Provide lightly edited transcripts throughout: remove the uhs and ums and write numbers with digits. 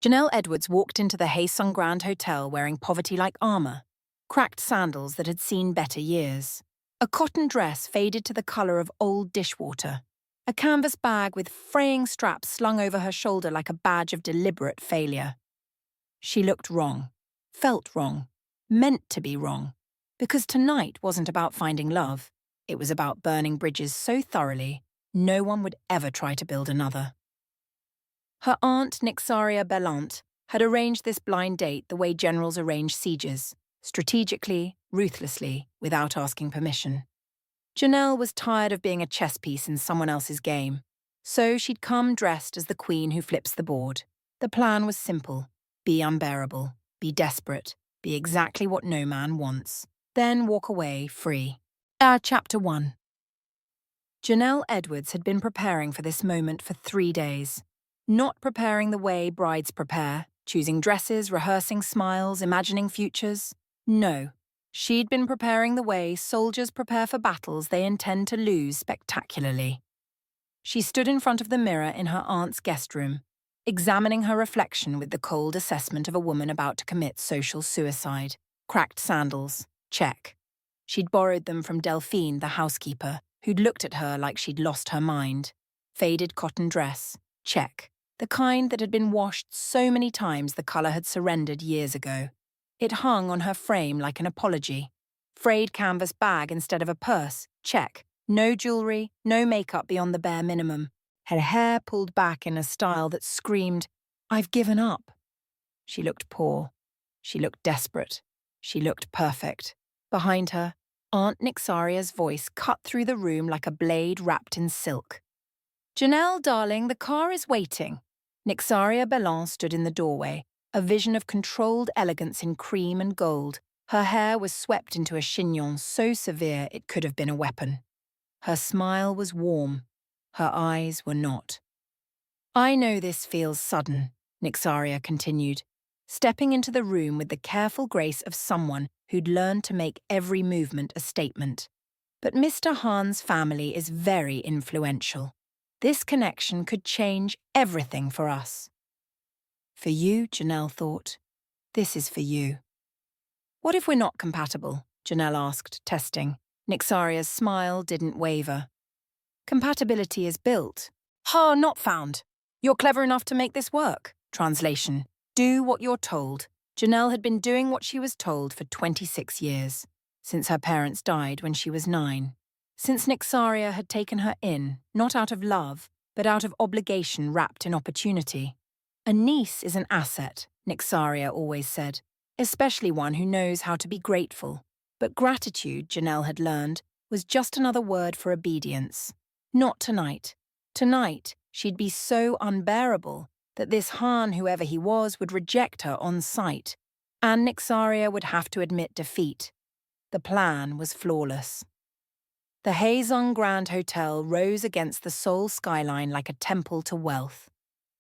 Janelle Edwards walked into the Haesung Grand Hotel wearing poverty-like armor, cracked sandals that had seen better years, a cotton dress faded to the color of old dishwater, a canvas bag with fraying straps slung over her shoulder like a badge of deliberate failure. She looked wrong, felt wrong, meant to be wrong, because tonight wasn't about finding love. It was about burning bridges so thoroughly no one would ever try to build another. Her aunt, Nixaria Bellant, had arranged this blind date the way generals arrange sieges, strategically, ruthlessly, without asking permission. Janelle was tired of being a chess piece in someone else's game, so she'd come dressed as the queen who flips the board. The plan was simple: be unbearable, be desperate, be exactly what no man wants, then walk away free. Chapter 1. Janelle Edwards had been preparing for this moment for 3 days. Not preparing the way brides prepare, choosing dresses, rehearsing smiles, imagining futures. No, she'd been preparing the way soldiers prepare for battles they intend to lose spectacularly. She stood in front of the mirror in her aunt's guest room, examining her reflection with the cold assessment of a woman about to commit social suicide. Cracked sandals, check. She'd borrowed them from Delphine, the housekeeper, who'd looked at her like she'd lost her mind. Faded cotton dress, check. The kind that had been washed so many times the colour had surrendered years ago. It hung on her frame like an apology. Frayed canvas bag instead of a purse, check. No jewellery, no makeup beyond the bare minimum. Her hair pulled back in a style that screamed, "I've given up." She looked poor. She looked desperate. She looked perfect. Behind her, Aunt Nixaria's voice cut through the room like a blade wrapped in silk. "Janelle, darling, the car is waiting." Nixaria Bellant stood in the doorway, a vision of controlled elegance in cream and gold. Her hair was swept into a chignon so severe it could have been a weapon. Her smile was warm. Her eyes were not. "I know this feels sudden," Nixaria continued, stepping into the room with the careful grace of someone who'd learned to make every movement a statement. "But Mr. Hahn's family is very influential. This connection could change everything for us." "For you," Janelle thought. "This is for you." "What if we're not compatible?" Janelle asked, testing. Nixaria's smile didn't waver. "Compatibility is built." Not found. "You're clever enough to make this work." Translation: do what you're told. Janelle had been doing what she was told for 26 years, since her parents died when she was 9. Since Nixaria had taken her in, not out of love, but out of obligation wrapped in opportunity. "A niece is an asset," Nixaria always said, especially one who knows how to be grateful. But gratitude, Janelle had learned, was just another word for obedience. Not tonight. Tonight, she'd be so unbearable that this Hahn, whoever he was, would reject her on sight, and Nixaria would have to admit defeat. The plan was flawless. The Haesung Grand Hotel rose against the Seoul skyline like a temple to wealth.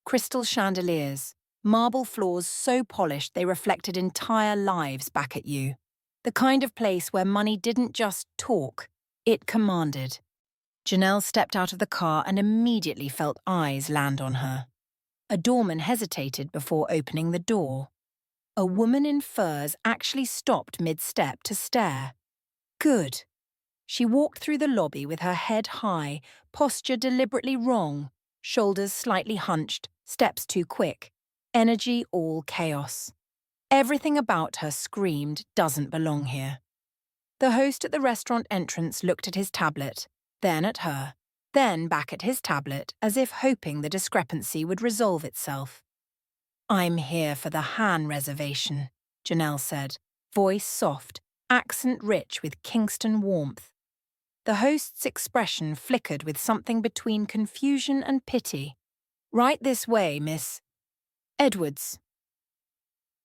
Crystal chandeliers, marble floors so polished they reflected entire lives back at you. The kind of place where money didn't just talk, it commanded. Janelle stepped out of the car and immediately felt eyes land on her. A doorman hesitated before opening the door. A woman in furs actually stopped mid-step to stare. Good. She walked through the lobby with her head high, posture deliberately wrong, shoulders slightly hunched, steps too quick, energy all chaos. Everything about her screamed, "Doesn't belong here." The host at the restaurant entrance looked at his tablet, then at her, then back at his tablet as if hoping the discrepancy would resolve itself. "I'm here for the Han reservation," Janelle said, voice soft, accent rich with Kingston warmth. The host's expression flickered with something between confusion and pity. "Right this way, Miss Edwards."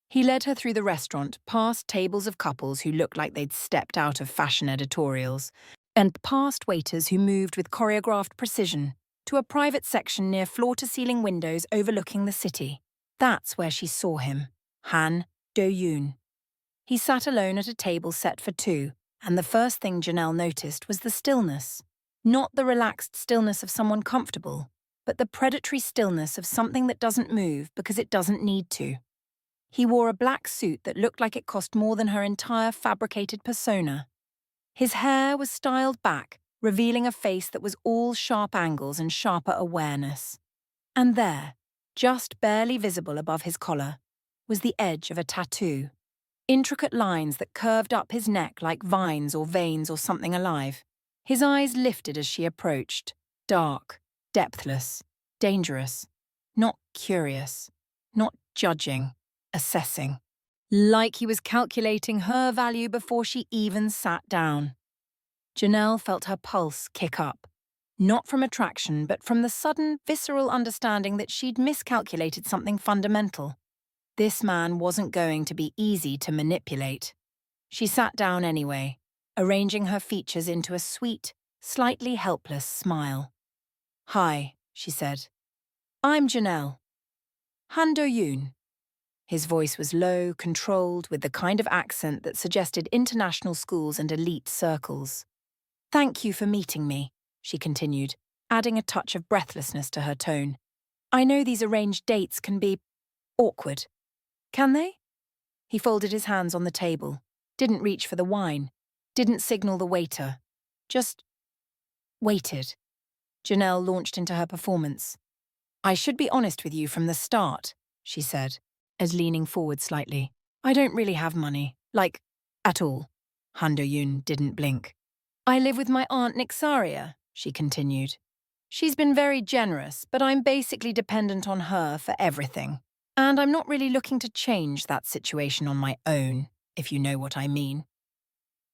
He led her through the restaurant, past tables of couples who looked like they'd stepped out of fashion editorials, and past waiters who moved with choreographed precision, to a private section near floor-to-ceiling windows overlooking the city. That's where she saw him, Han Do-yoon. He sat alone at a table set for 2, and the first thing Janelle noticed was the stillness. Not the relaxed stillness of someone comfortable, but the predatory stillness of something that doesn't move because it doesn't need to. He wore a black suit that looked like it cost more than her entire fabricated persona. His hair was styled back, revealing a face that was all sharp angles and sharper awareness. And there, just barely visible above his collar, was the edge of a tattoo. Intricate lines that curved up his neck like vines or veins or something alive. His eyes lifted as she approached, dark, depthless, dangerous, not curious, not judging, assessing. Like he was calculating her value before she even sat down. Janelle felt her pulse kick up, not from attraction but from the sudden, visceral understanding that she'd miscalculated something fundamental. This man wasn't going to be easy to manipulate. She sat down anyway, arranging her features into a sweet, slightly helpless smile. "Hi," she said. "I'm Janelle. Han Do-yoon." His voice was low, controlled, with the kind of accent that suggested international schools and elite circles. "Thank you for meeting me," she continued, adding a touch of breathlessness to her tone. "I know these arranged dates can be awkward. Can they?" He folded his hands on the table, didn't reach for the wine, didn't signal the waiter, just waited. Janelle launched into her performance. "I should be honest with you from the start," she said, as leaning forward slightly. "I don't really have money, like, at all." Han Do-yoon didn't blink. "I live with my aunt Nixaria," she continued. "She's been very generous, but I'm basically dependent on her for everything. And I'm not really looking to change that situation on my own, if you know what I mean."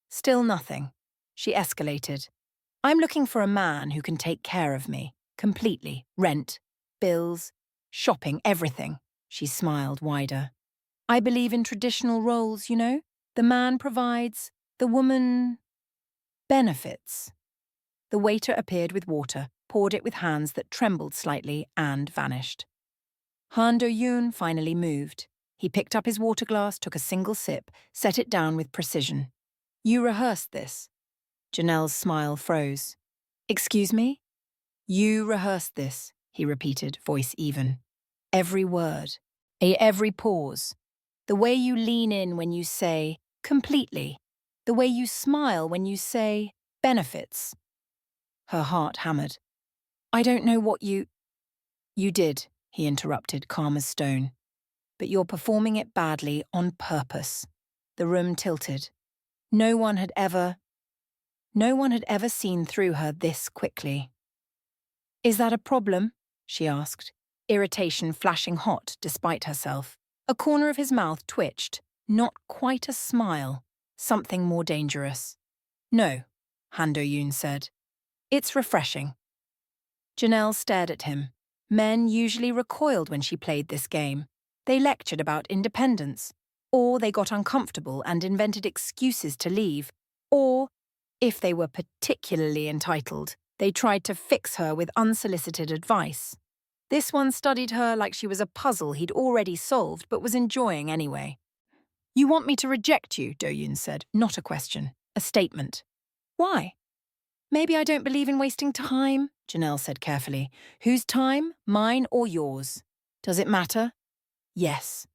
Still nothing. She escalated. "I'm looking for a man who can take care of me, completely. Rent, bills, shopping, everything." She smiled wider. "I believe in traditional roles, you know? The man provides, the woman benefits." The waiter appeared with water, poured it with hands that trembled slightly, and vanished. Han Do-yoon finally moved. He picked up his water glass, took a single sip, set it down with precision. "You rehearsed this?" Janelle's smile froze. "Excuse me?" "You rehearsed this," he repeated, voice even. "Every word, every pause. The way you lean in when you say, completely. The way you smile when you say, benefits." Her heart hammered. "I don't know what you—" "You did," he interrupted, calm as stone. "But you're performing it badly on purpose." The room tilted. No one had ever seen through her this quickly. "Is that a problem?" she asked, irritation flashing hot despite herself. A corner of his mouth twitched, not quite a smile, something more dangerous. "No," Han Do-yoon said. "It's refreshing." Janelle stared at him. Men usually recoiled when she played this game. They lectured about independence, or they got uncomfortable and invented excuses to leave, or, if they were particularly entitled, they tried to fix her with unsolicited advice. This one studied her like she was a puzzle he'd already solved but was enjoying anyway. "You want me to reject you," Do-yoon said. "Not a question, a statement." "Why?" "Maybe I don't believe in wasting time," Janelle said carefully. "Whose time? Mine or yours? Does it matter?" "Yes."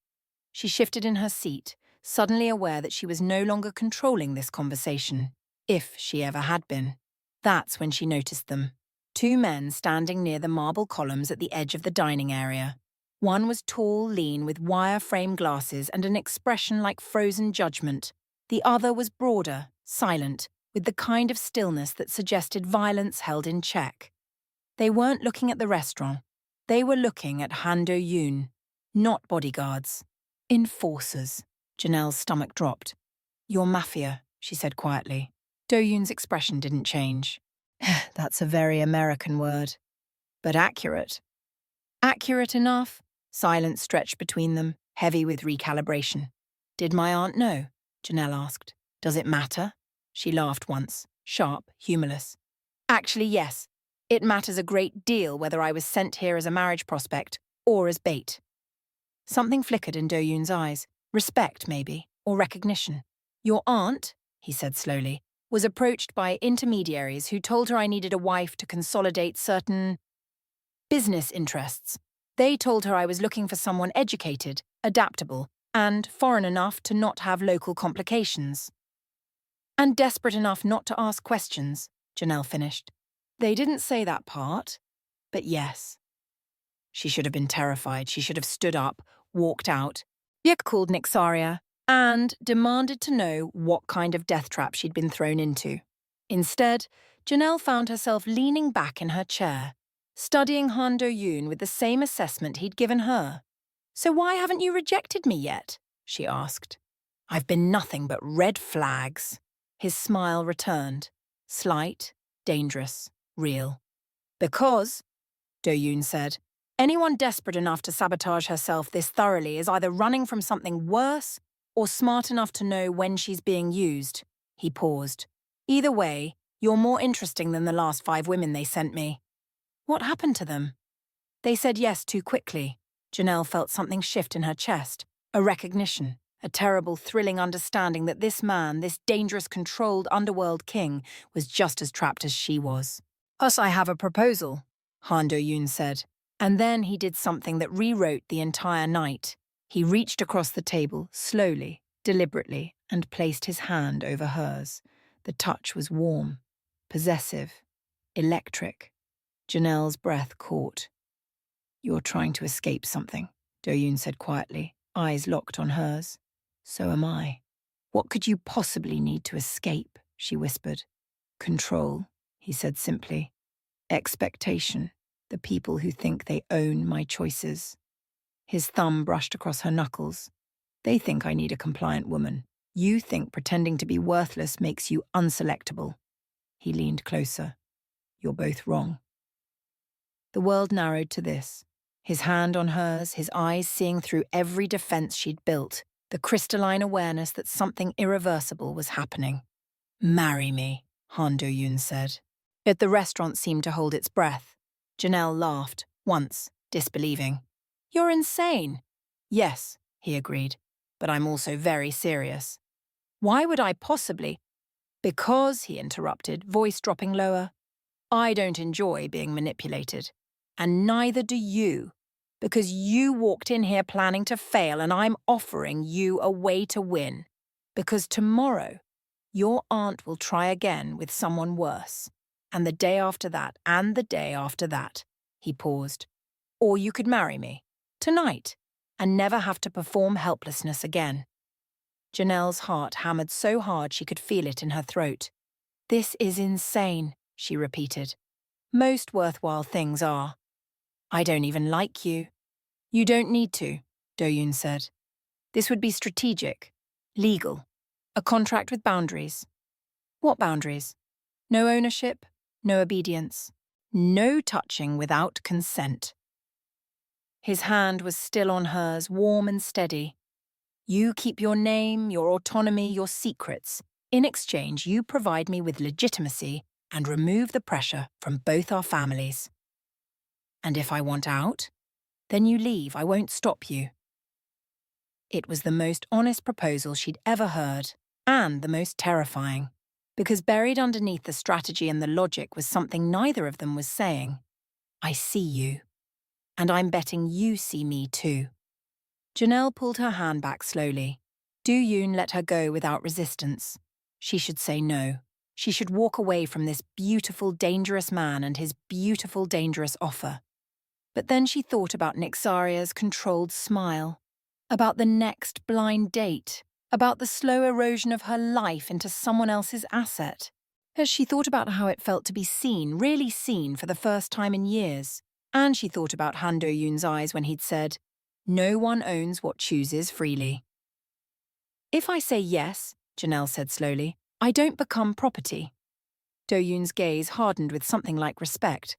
She shifted in her seat, suddenly aware that she was no longer controlling this conversation, if she ever had been. That's when she noticed them. Two men standing near the marble columns at the edge of the dining area. One was tall, lean, with wire-frame glasses and an expression like frozen judgment. The other was broader, silent, with the kind of stillness that suggested violence held in check. They weren't looking at the restaurant. They were looking at Han Do-yoon. Not bodyguards. Enforcers. Janelle's stomach dropped. "You're Mafia," she said quietly. Do-yoon's expression didn't change. "That's a very American word. But accurate." "Accurate enough?" Silence stretched between them, heavy with recalibration. "Did my aunt know?" Janelle asked. "Does it matter?" She laughed once, sharp, humorless. "Actually, yes. It matters a great deal whether I was sent here as a marriage prospect or as bait." Something flickered in Do-yoon's eyes. Respect, maybe, or recognition. "Your aunt," he said slowly, "was approached by intermediaries who told her I needed a wife to consolidate certain Business interests. They told her I was looking for someone educated, adaptable, and foreign enough to not have local complications. And desperate enough not to ask questions, Janelle finished. They didn't say that part, but yes. She should have been terrified. She should have stood up, walked out. Yek called Nixaria and demanded to know what kind of death trap she'd been thrown into. Instead, Janelle found herself leaning back in her chair, studying Han Do-yoon with the same assessment he'd given her. "So why haven't you rejected me yet?" she asked. "I've been nothing but red flags." His smile returned, slight, dangerous, real. "Because," Do-yoon said, "anyone desperate enough to sabotage herself this thoroughly is either running from something worse or smart enough to know when she's being used." He paused. "Either way, you're more interesting than the last 5 women they sent me." "What happened to them?" "They said yes too quickly." Janelle felt something shift in her chest, a recognition, a terrible, thrilling understanding that this man, this dangerous, controlled underworld king, was just as trapped as she was. "Us, I have a proposal," Han Do-yoon said. And then he did something that rewrote the entire night. He reached across the table, slowly, deliberately, and placed his hand over hers. The touch was warm, possessive, electric. Janelle's breath caught. "You're trying to escape something," Do-yoon said quietly, eyes locked on hers. "So am I." "What could you possibly need to escape?" she whispered. "Control," he said simply. "Expectation, the people who think they own my choices." His thumb brushed across her knuckles. "They think I need a compliant woman. You think pretending to be worthless makes you unselectable." He leaned closer. "You're both wrong." The world narrowed to this. His hand on hers, his eyes seeing through every defense she'd built, the crystalline awareness that something irreversible was happening. "Marry me," Han Do-yoon said. Yet the restaurant seemed to hold its breath. Janelle laughed, once, disbelieving. "You're insane." "Yes," he agreed, "but I'm also very serious." "Why would I possibly—" "Because," he interrupted, voice dropping lower, "I don't enjoy being manipulated. And neither do you, because you walked in here planning to fail and I'm offering you a way to win. Because tomorrow, your aunt will try again with someone worse. And the day after that, and the day after that." He paused. "Or you could marry me, tonight, and never have to perform helplessness again." Janelle's heart hammered so hard she could feel it in her throat. "This is insane," she repeated. "Most worthwhile things are." "I don't even like you." "You don't need to," Do-yoon said. "This would be strategic, legal, a contract with boundaries." "What boundaries?" "No ownership, no obedience, no touching without consent." His hand was still on hers, warm and steady. "You keep your name, your autonomy, your secrets. In exchange, you provide me with legitimacy and remove the pressure from both our families. And if I want out, then you leave. I won't stop you." It was the most honest proposal she'd ever heard, and the most terrifying, because buried underneath the strategy and the logic was something neither of them was saying. "I see you. And I'm betting you see me too." Janelle pulled her hand back slowly. Do-yoon let her go without resistance. She should say no. She should walk away from this beautiful, dangerous man and his beautiful, dangerous offer. But then she thought about Nixaria's controlled smile, about the next blind date, about the slow erosion of her life into someone else's asset. As she thought about how it felt to be seen, really seen for the first time in years. And she thought about Han Do-yoon's eyes when he'd said, "No one owns what chooses freely." "If I say yes," Janelle said slowly, "I don't become property." Do-yoon's gaze hardened with something like respect.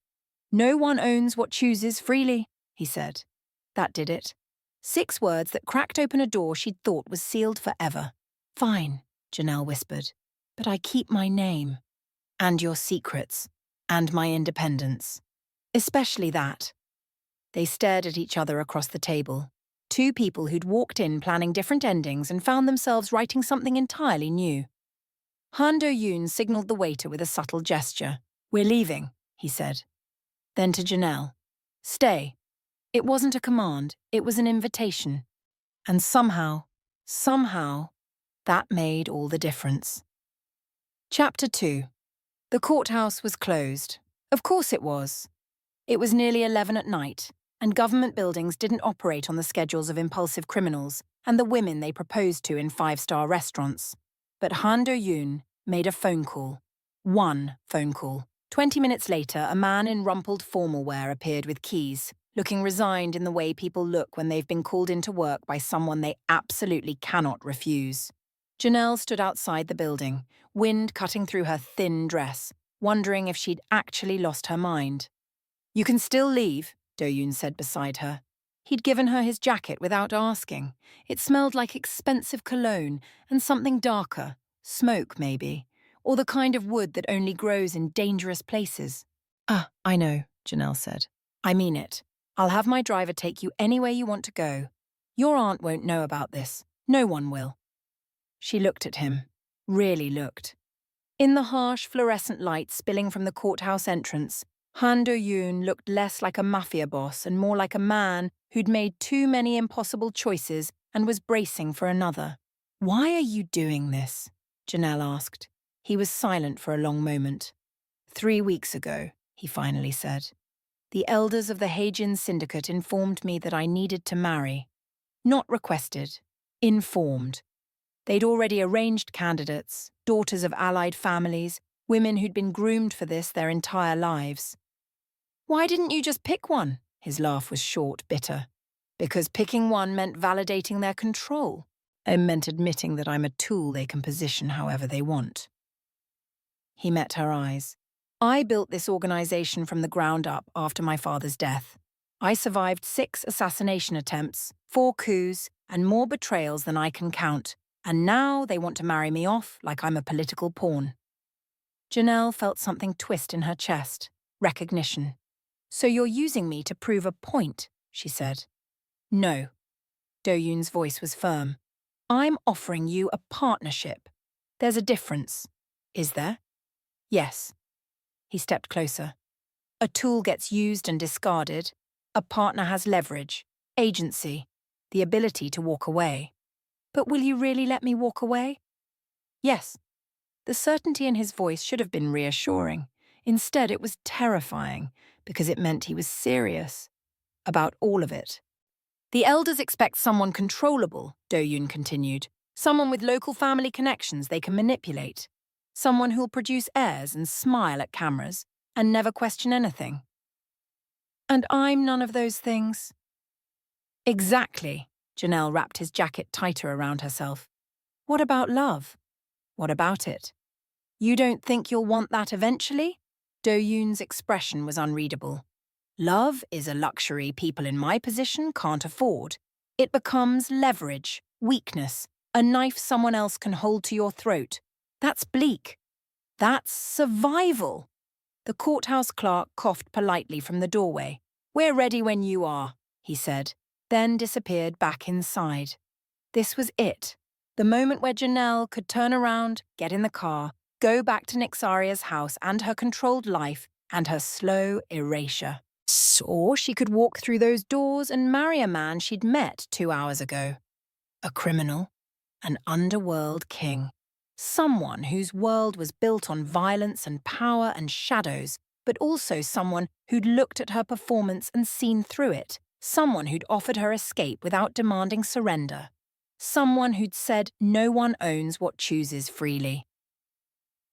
"No one owns what chooses freely," he said. That did it. 6 words that cracked open a door she'd thought was sealed forever. "Fine," Janelle whispered, "but I keep my name. And your secrets. And my independence. Especially that." They stared at each other across the table. 2 people who'd walked in planning different endings and found themselves writing something entirely new. Han Do-yoon signaled the waiter with a subtle gesture. "We're leaving," he said. Then to Janelle, Stay. It wasn't a command, it was an invitation. And somehow, that made all the difference. Chapter 2. The courthouse was closed. Of course it was. It was nearly 11 at night, and government buildings didn't operate on the schedules of impulsive criminals and the women they proposed to in five-star restaurants. But Han Do-yoon made a phone call. One phone call. 20 minutes later, a man in rumpled formal wear appeared with keys, looking resigned in the way people look when they've been called into work by someone they absolutely cannot refuse. Janelle stood outside the building, wind cutting through her thin dress, wondering if she'd actually lost her mind. "You can still leave," Do-yoon said beside her. He'd given her his jacket without asking. It smelled like expensive cologne and something darker, smoke maybe, or the kind of wood that only grows in dangerous places. "Ah, I know," Janelle said. "I mean it. I'll have my driver take you anywhere you want to go. Your aunt won't know about this. No one will." She looked at him. Really looked. In the harsh fluorescent light spilling from the courthouse entrance, Han Do-yoon looked less like a Mafia boss and more like a man who'd made too many impossible choices and was bracing for another. "Why are you doing this?" Janelle asked. He was silent for a long moment. 3 weeks ago, he finally said. "The elders of the Heijin Syndicate informed me that I needed to marry. Not requested, informed. They'd already arranged candidates, daughters of allied families, women who'd been groomed for this their entire lives." "Why didn't you just pick one?" His laugh was short, bitter. "Because picking one meant validating their control. It meant admitting that I'm a tool they can position however they want." He met her eyes. "I built this organization from the ground up after my father's death. I survived 6 assassination attempts, 4 coups, and more betrayals than I can count. And now they want to marry me off like I'm a political pawn." Janelle felt something twist in her chest. Recognition. "So you're using me to prove a point," she said. "No." Do-yoon's voice was firm. "I'm offering you a partnership. There's a difference." "Is there?" "Yes." He stepped closer. "A tool gets used and discarded. A partner has leverage, agency, the ability to walk away." "But will you really let me walk away?" "Yes." The certainty in his voice should have been reassuring. Instead, it was terrifying, because it meant he was serious. About all of it. "The elders expect someone controllable," Do-yoon continued. "Someone with local family connections they can manipulate. Someone who'll produce heirs and smile at cameras and never question anything." "And I'm none of those things." "Exactly." Janelle wrapped his jacket tighter around herself. "What about love? What about it? You don't think you'll want that eventually?" Do-yoon's expression was unreadable. "Love is a luxury people in my position can't afford. It becomes leverage, weakness, a knife someone else can hold to your throat. That's bleak. That's survival." The courthouse clerk coughed politely from the doorway. "We're ready when you are," he said, then disappeared back inside. This was it. The moment where Janelle could turn around, get in the car, go back to Nixaria's house and her controlled life and her slow erasure. Or she could walk through those doors and marry a man she'd met 2 hours ago. A criminal, an underworld king. Someone whose world was built on violence and power and shadows, but also someone who'd looked at her performance and seen through it. Someone who'd offered her escape without demanding surrender. Someone who'd said no one owns what chooses freely.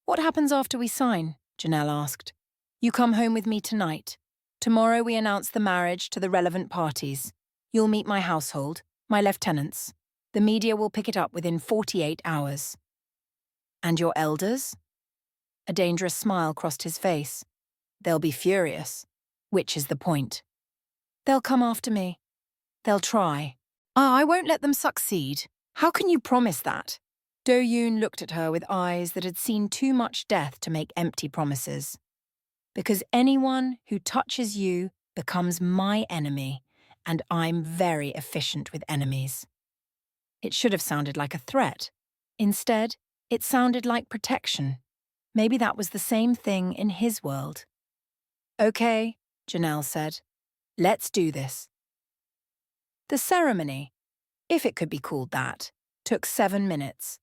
"What happens after we sign?" Janelle asked. "You come home with me tonight. Tomorrow we announce the marriage to the relevant parties. You'll meet my household, my lieutenants. The media will pick it up within 48 hours. "And your elders?" A dangerous smile crossed his face. "They'll be furious. Which is the point." "They'll come after me. They'll try. I won't let them succeed. How can you promise that?" Do-yoon looked at her with eyes that had seen too much death to make empty promises. "Because anyone who touches you becomes my enemy, and I'm very efficient with enemies." It should have sounded like a threat. Instead, it sounded like protection. Maybe that was the same thing in his world. "Okay," Janelle said. Let's do this. The ceremony, if it could be called that, took 7 minutes.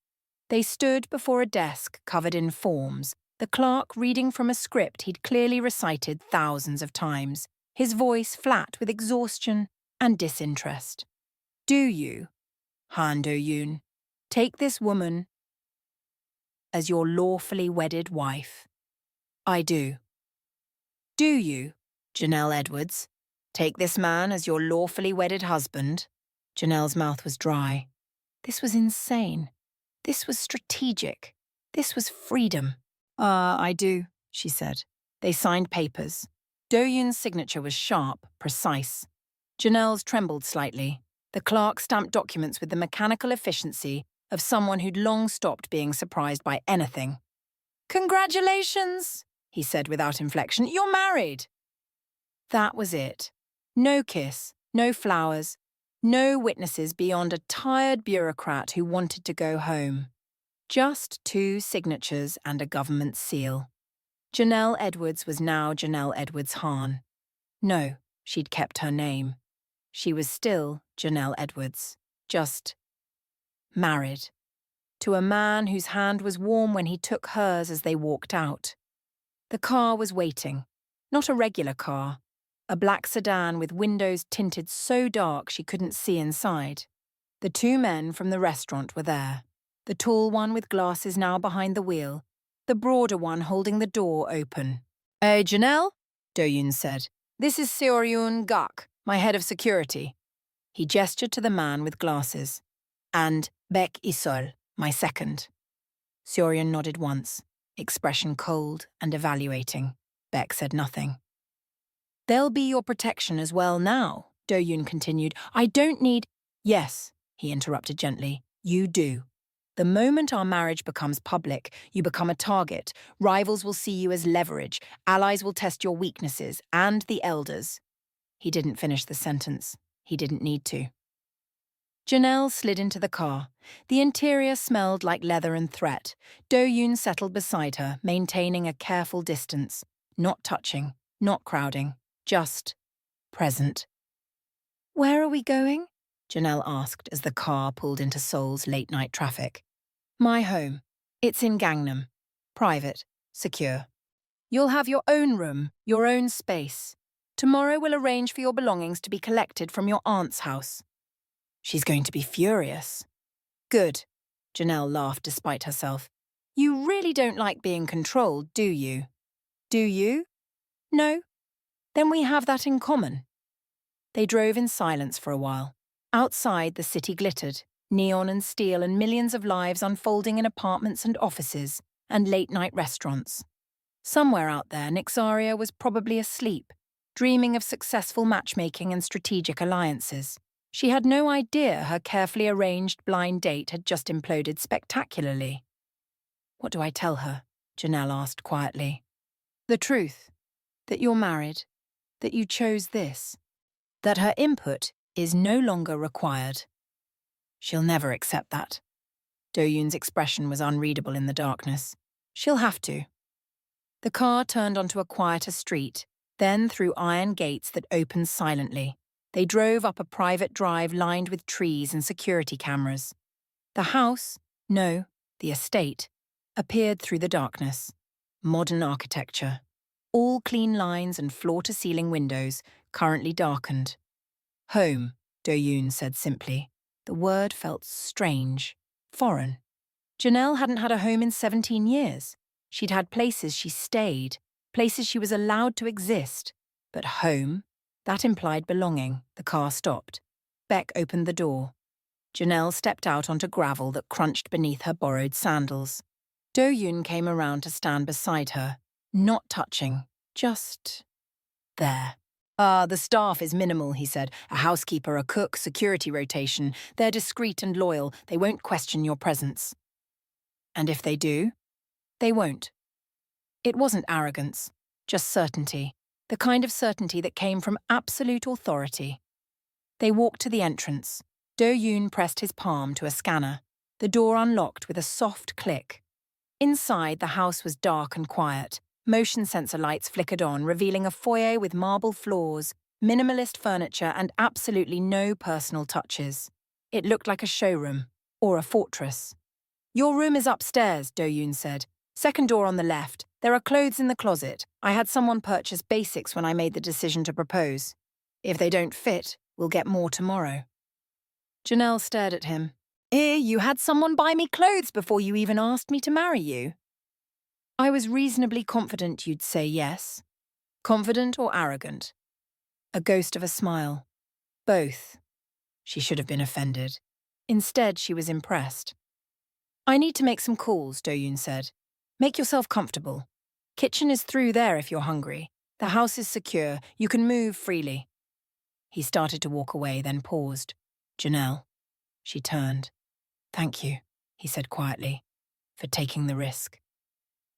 They stood before a desk covered in forms, the clerk reading from a script he'd clearly recited thousands of times, his voice flat with exhaustion and disinterest. Do you, Han Do-yoon, take this woman as your lawfully wedded wife? I do. Do you, Janelle Edwards, take this man as your lawfully wedded husband? Janelle's mouth was dry. This was insane. This was strategic. This was freedom. I do, she said. They signed papers. Do-yoon's signature was sharp, precise. Janelle's trembled slightly. The clerk stamped documents with the mechanical efficiency of someone who'd long stopped being surprised by anything. Congratulations, he said without inflection. You're married. That was it. No kiss, no flowers, no witnesses beyond a tired bureaucrat who wanted to go home. Just 2 signatures and a government seal. Janelle Edwards was now Janelle Edwards Hahn. No, she'd kept her name. She was still Janelle Edwards, just married. To a man whose hand was warm when he took hers as they walked out. The car was waiting. Not a regular car. A black sedan with windows tinted so dark she couldn't see inside. The 2 men from the restaurant were there. The tall one with glasses now behind the wheel, the broader one holding the door open. Janelle? Do-yoon said. This is Seo-ryun Gak, my head of security. He gestured to the man with glasses. And Baek Isol, my second. Seo-ryun nodded once, expression cold and evaluating. Baek said nothing. They'll be your protection as well now, Do-yoon continued. I don't need— Yes, he interrupted gently. You do. The moment our marriage becomes public, you become a target. Rivals will see you as leverage. Allies will test your weaknesses, and the elders. He didn't finish the sentence. He didn't need to. Janelle slid into the car. The interior smelled like leather and threat. Do-yoon settled beside her, maintaining a careful distance. Not touching, not crowding, just present. Where are we going? Janelle asked as the car pulled into Seoul's late-night traffic. My home. It's in Gangnam. Private. Secure. You'll have your own room, your own space. Tomorrow we'll arrange for your belongings to be collected from your aunt's house. She's going to be furious. Good. Janelle laughed despite herself. You really don't like being controlled, do you? Do you? No? Then we have that in common. They drove in silence for a while. Outside, the city glittered, neon and steel and millions of lives unfolding in apartments and offices and late-night restaurants. Somewhere out there, Nixaria was probably asleep, dreaming of successful matchmaking and strategic alliances. She had no idea her carefully arranged blind date had just imploded spectacularly. What do I tell her? Janelle asked quietly. The truth. That you're married. That you chose this. That her input is no longer required. She'll never accept that. Do-yoon's expression was unreadable in the darkness. She'll have to. The car turned onto a quieter street, then through iron gates that opened silently. They drove up a private drive lined with trees and security cameras. The house, no, the estate, appeared through the darkness. Modern architecture. All clean lines and floor-to-ceiling windows, currently darkened. Home, Do-yoon said simply. The word felt strange, foreign. Janelle hadn't had a home in 17 years. She'd had places she stayed, places she was allowed to exist. But home? That implied belonging. The car stopped. Beck opened the door. Janelle stepped out onto gravel that crunched beneath her borrowed sandals. Do-yoon came around to stand beside her, not touching, just there. The staff is minimal, he said. A housekeeper, a cook, security rotation. They're discreet and loyal. They won't question your presence. And if they do? They won't. It wasn't arrogance, just certainty. The kind of certainty that came from absolute authority. They walked to the entrance. Do-yoon pressed his palm to a scanner. The door unlocked with a soft click. Inside, the house was dark and quiet. Motion sensor lights flickered on, revealing a foyer with marble floors, Minimalist furniture and absolutely no personal touches. It looked like a showroom, or a fortress. "Your room is upstairs," Do-yoon said. "Second door on the left. There are clothes in the closet. I had someone purchase basics when I made the decision to propose. If they don't fit, we'll get more tomorrow." Janelle stared at him. You had someone buy me clothes before you even asked me to marry you?" "I was reasonably confident you'd say yes." "Confident or arrogant?" A ghost of a smile. "Both." She should have been offended. Instead, she was impressed. "I need to make some calls," Do-yoon said. "Make yourself comfortable. Kitchen is through there if you're hungry. The house is secure. You can move freely." He started to walk away, then paused. "Janelle." She turned. "Thank you," he said quietly, "for taking the risk."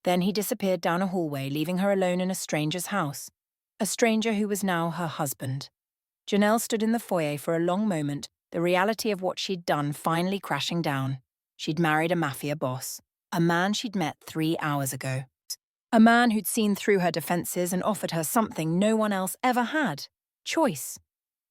Then he disappeared down a hallway, leaving her alone in a stranger's house. A stranger who was now her husband. Janelle stood in the foyer for a long moment, the reality of what she'd done finally crashing down. She'd married a Mafia boss, a man she'd met 3 hours ago. A man who'd seen through her defenses and offered her something no one else ever had: choice.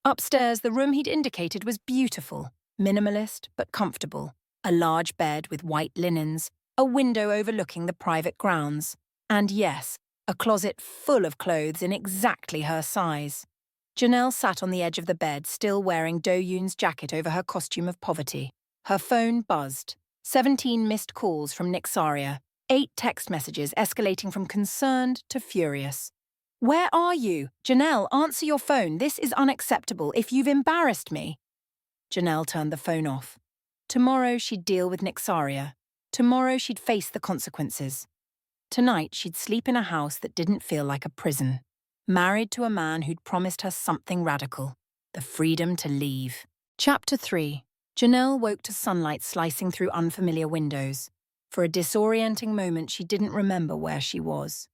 Upstairs, the room he'd indicated was beautiful, minimalist but comfortable. A large bed with white linens, a window overlooking the private grounds, and yes, a closet full of clothes in exactly her size. Janelle sat on the edge of the bed, still wearing Do-yoon's jacket over her costume of poverty. Her phone buzzed. 17 missed calls from Nixaria, 8 text messages escalating from concerned to furious. "Where are you? Janelle, answer your phone. This is unacceptable. If you've embarrassed me." Janelle turned the phone off. Tomorrow she'd deal with Nixaria. Tomorrow she'd face the consequences. Tonight she'd sleep in a house that didn't feel like a prison. Married to a man who'd promised her something radical: the freedom to leave. Chapter 3. Janelle woke to sunlight slicing through unfamiliar windows. For a disorienting moment, she didn't remember where she was.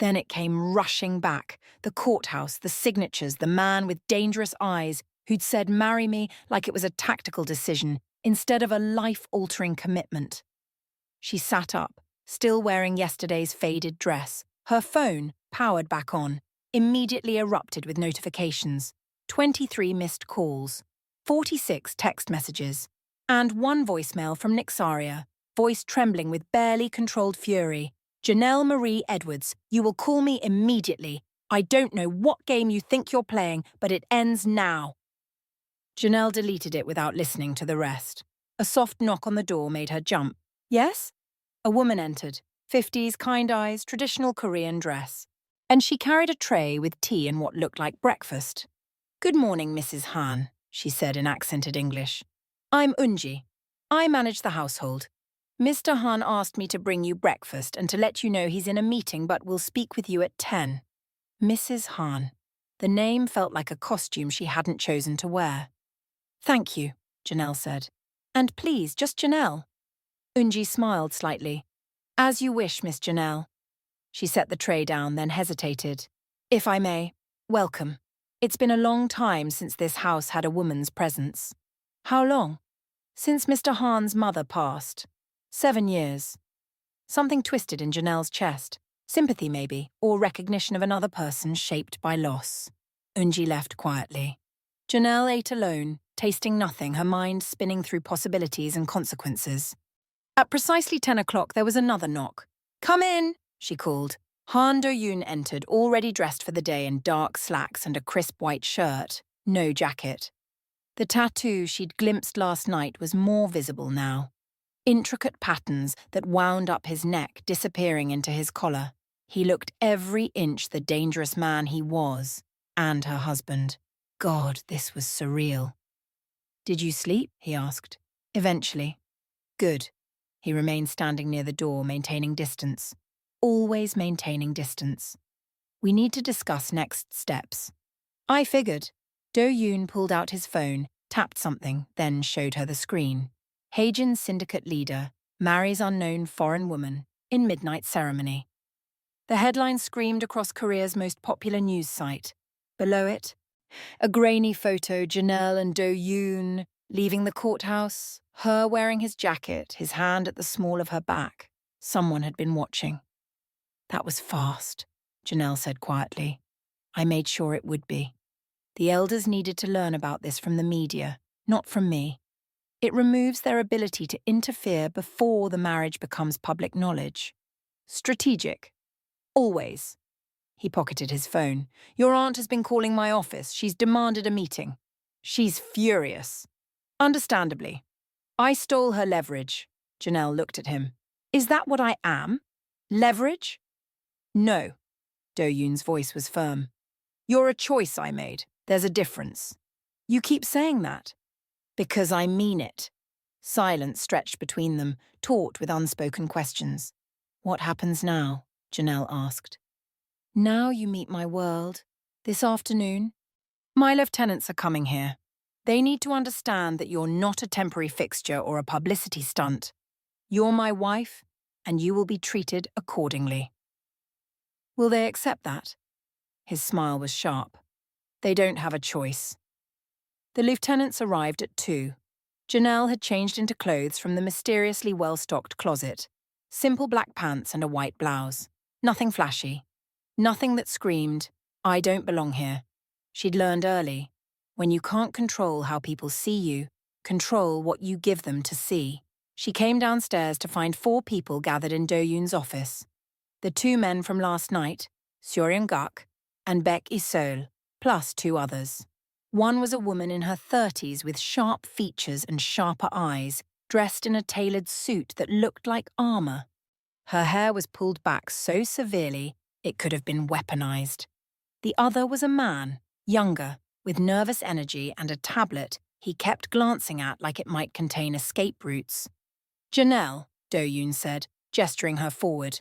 Then it came rushing back: the courthouse, the signatures, the man with dangerous eyes who'd said "marry me" like it was a tactical decision instead of a life-altering commitment. She sat up, still wearing yesterday's faded dress. Her phone, powered back on, immediately erupted with notifications. 23 missed calls, 46 text messages, and 1 voicemail from Nixaria, voice trembling with barely controlled fury. "Janelle Marie Edwards, you will call me immediately. I don't know what game you think you're playing, but it ends now." Janelle deleted it without listening to the rest. A soft knock on the door made her jump. "Yes?" A woman entered, 50s, kind eyes, traditional Korean dress. And she carried a tray with tea and what looked like breakfast. "Good morning, Mrs. Han," she said in accented English. "I'm Unji. I manage the household. Mr. Han asked me to bring you breakfast and to let you know he's in a meeting but will speak with you at 10. Mrs. Han. The name felt like a costume she hadn't chosen to wear. "Thank you," Janelle said. "And please, just Janelle." Unji smiled slightly. "As you wish, Miss Janelle." She set the tray down, then hesitated. "If I may, welcome. It's been a long time since this house had a woman's presence." "How long?" "Since Mr. Han's mother passed. 7 years." Something twisted in Janelle's chest. Sympathy, maybe, or recognition of another person shaped by loss. Unji left quietly. Janelle ate alone, tasting nothing, her mind spinning through possibilities and consequences. At precisely 10 o'clock, there was another knock. "Come in," she called. Han Do-yoon entered, already dressed for the day in dark slacks and a crisp white shirt, no jacket. The tattoo she'd glimpsed last night was more visible now. Intricate patterns that wound up his neck, disappearing into his collar. He looked every inch the dangerous man he was, and her husband. God, this was surreal. "Did you sleep?" he asked. "Eventually." "Good." He remained standing near the door, maintaining distance. Always maintaining distance. "We need to discuss next steps." "I figured." Do-yoon pulled out his phone, tapped something, then showed her the screen. Haejin's syndicate leader marries unknown foreign woman in midnight ceremony. The headline screamed across Korea's most popular news site. Below it, a grainy photo: Janelle and Do-yoon leaving the courthouse, her wearing his jacket, his hand at the small of her back. Someone had been watching. "That was fast," Janelle said quietly. "I made sure it would be." The elders needed to learn about this from the media, not from me. It removes their ability to interfere before the marriage becomes public knowledge. Strategic. Always. He pocketed his phone. Your aunt has been calling my office. She's demanded a meeting. She's furious. Understandably. I stole her leverage. Janelle looked at him. Is that what I am? Leverage? No. Do-yoon's voice was firm. You're a choice I made. There's a difference. You keep saying that. Because I mean it. Silence stretched between them, taut with unspoken questions. What happens now? Janelle asked. Now you meet my world. This afternoon. My lieutenants are coming here. They need to understand that you're not a temporary fixture or a publicity stunt. You're my wife, and you will be treated accordingly. Will they accept that? His smile was sharp. They don't have a choice. The lieutenants arrived at 2. Janelle had changed into clothes from the mysteriously well-stocked closet. Simple black pants and a white blouse. Nothing flashy. Nothing that screamed, I don't belong here. She'd learned early. When you can't control how people see you, control what you give them to see. She came downstairs to find 4 people gathered in Do-yoon's office. The 2 men from last night, Seoryun Guk and Baek Isol, plus 2 others. One was a woman in her 30s with sharp features and sharper eyes, dressed in a tailored suit that looked like armor. Her hair was pulled back so severely it could have been weaponized. The other was a man, younger, with nervous energy and a tablet he kept glancing at like it might contain escape routes. Janelle, Do-yoon said, gesturing her forward.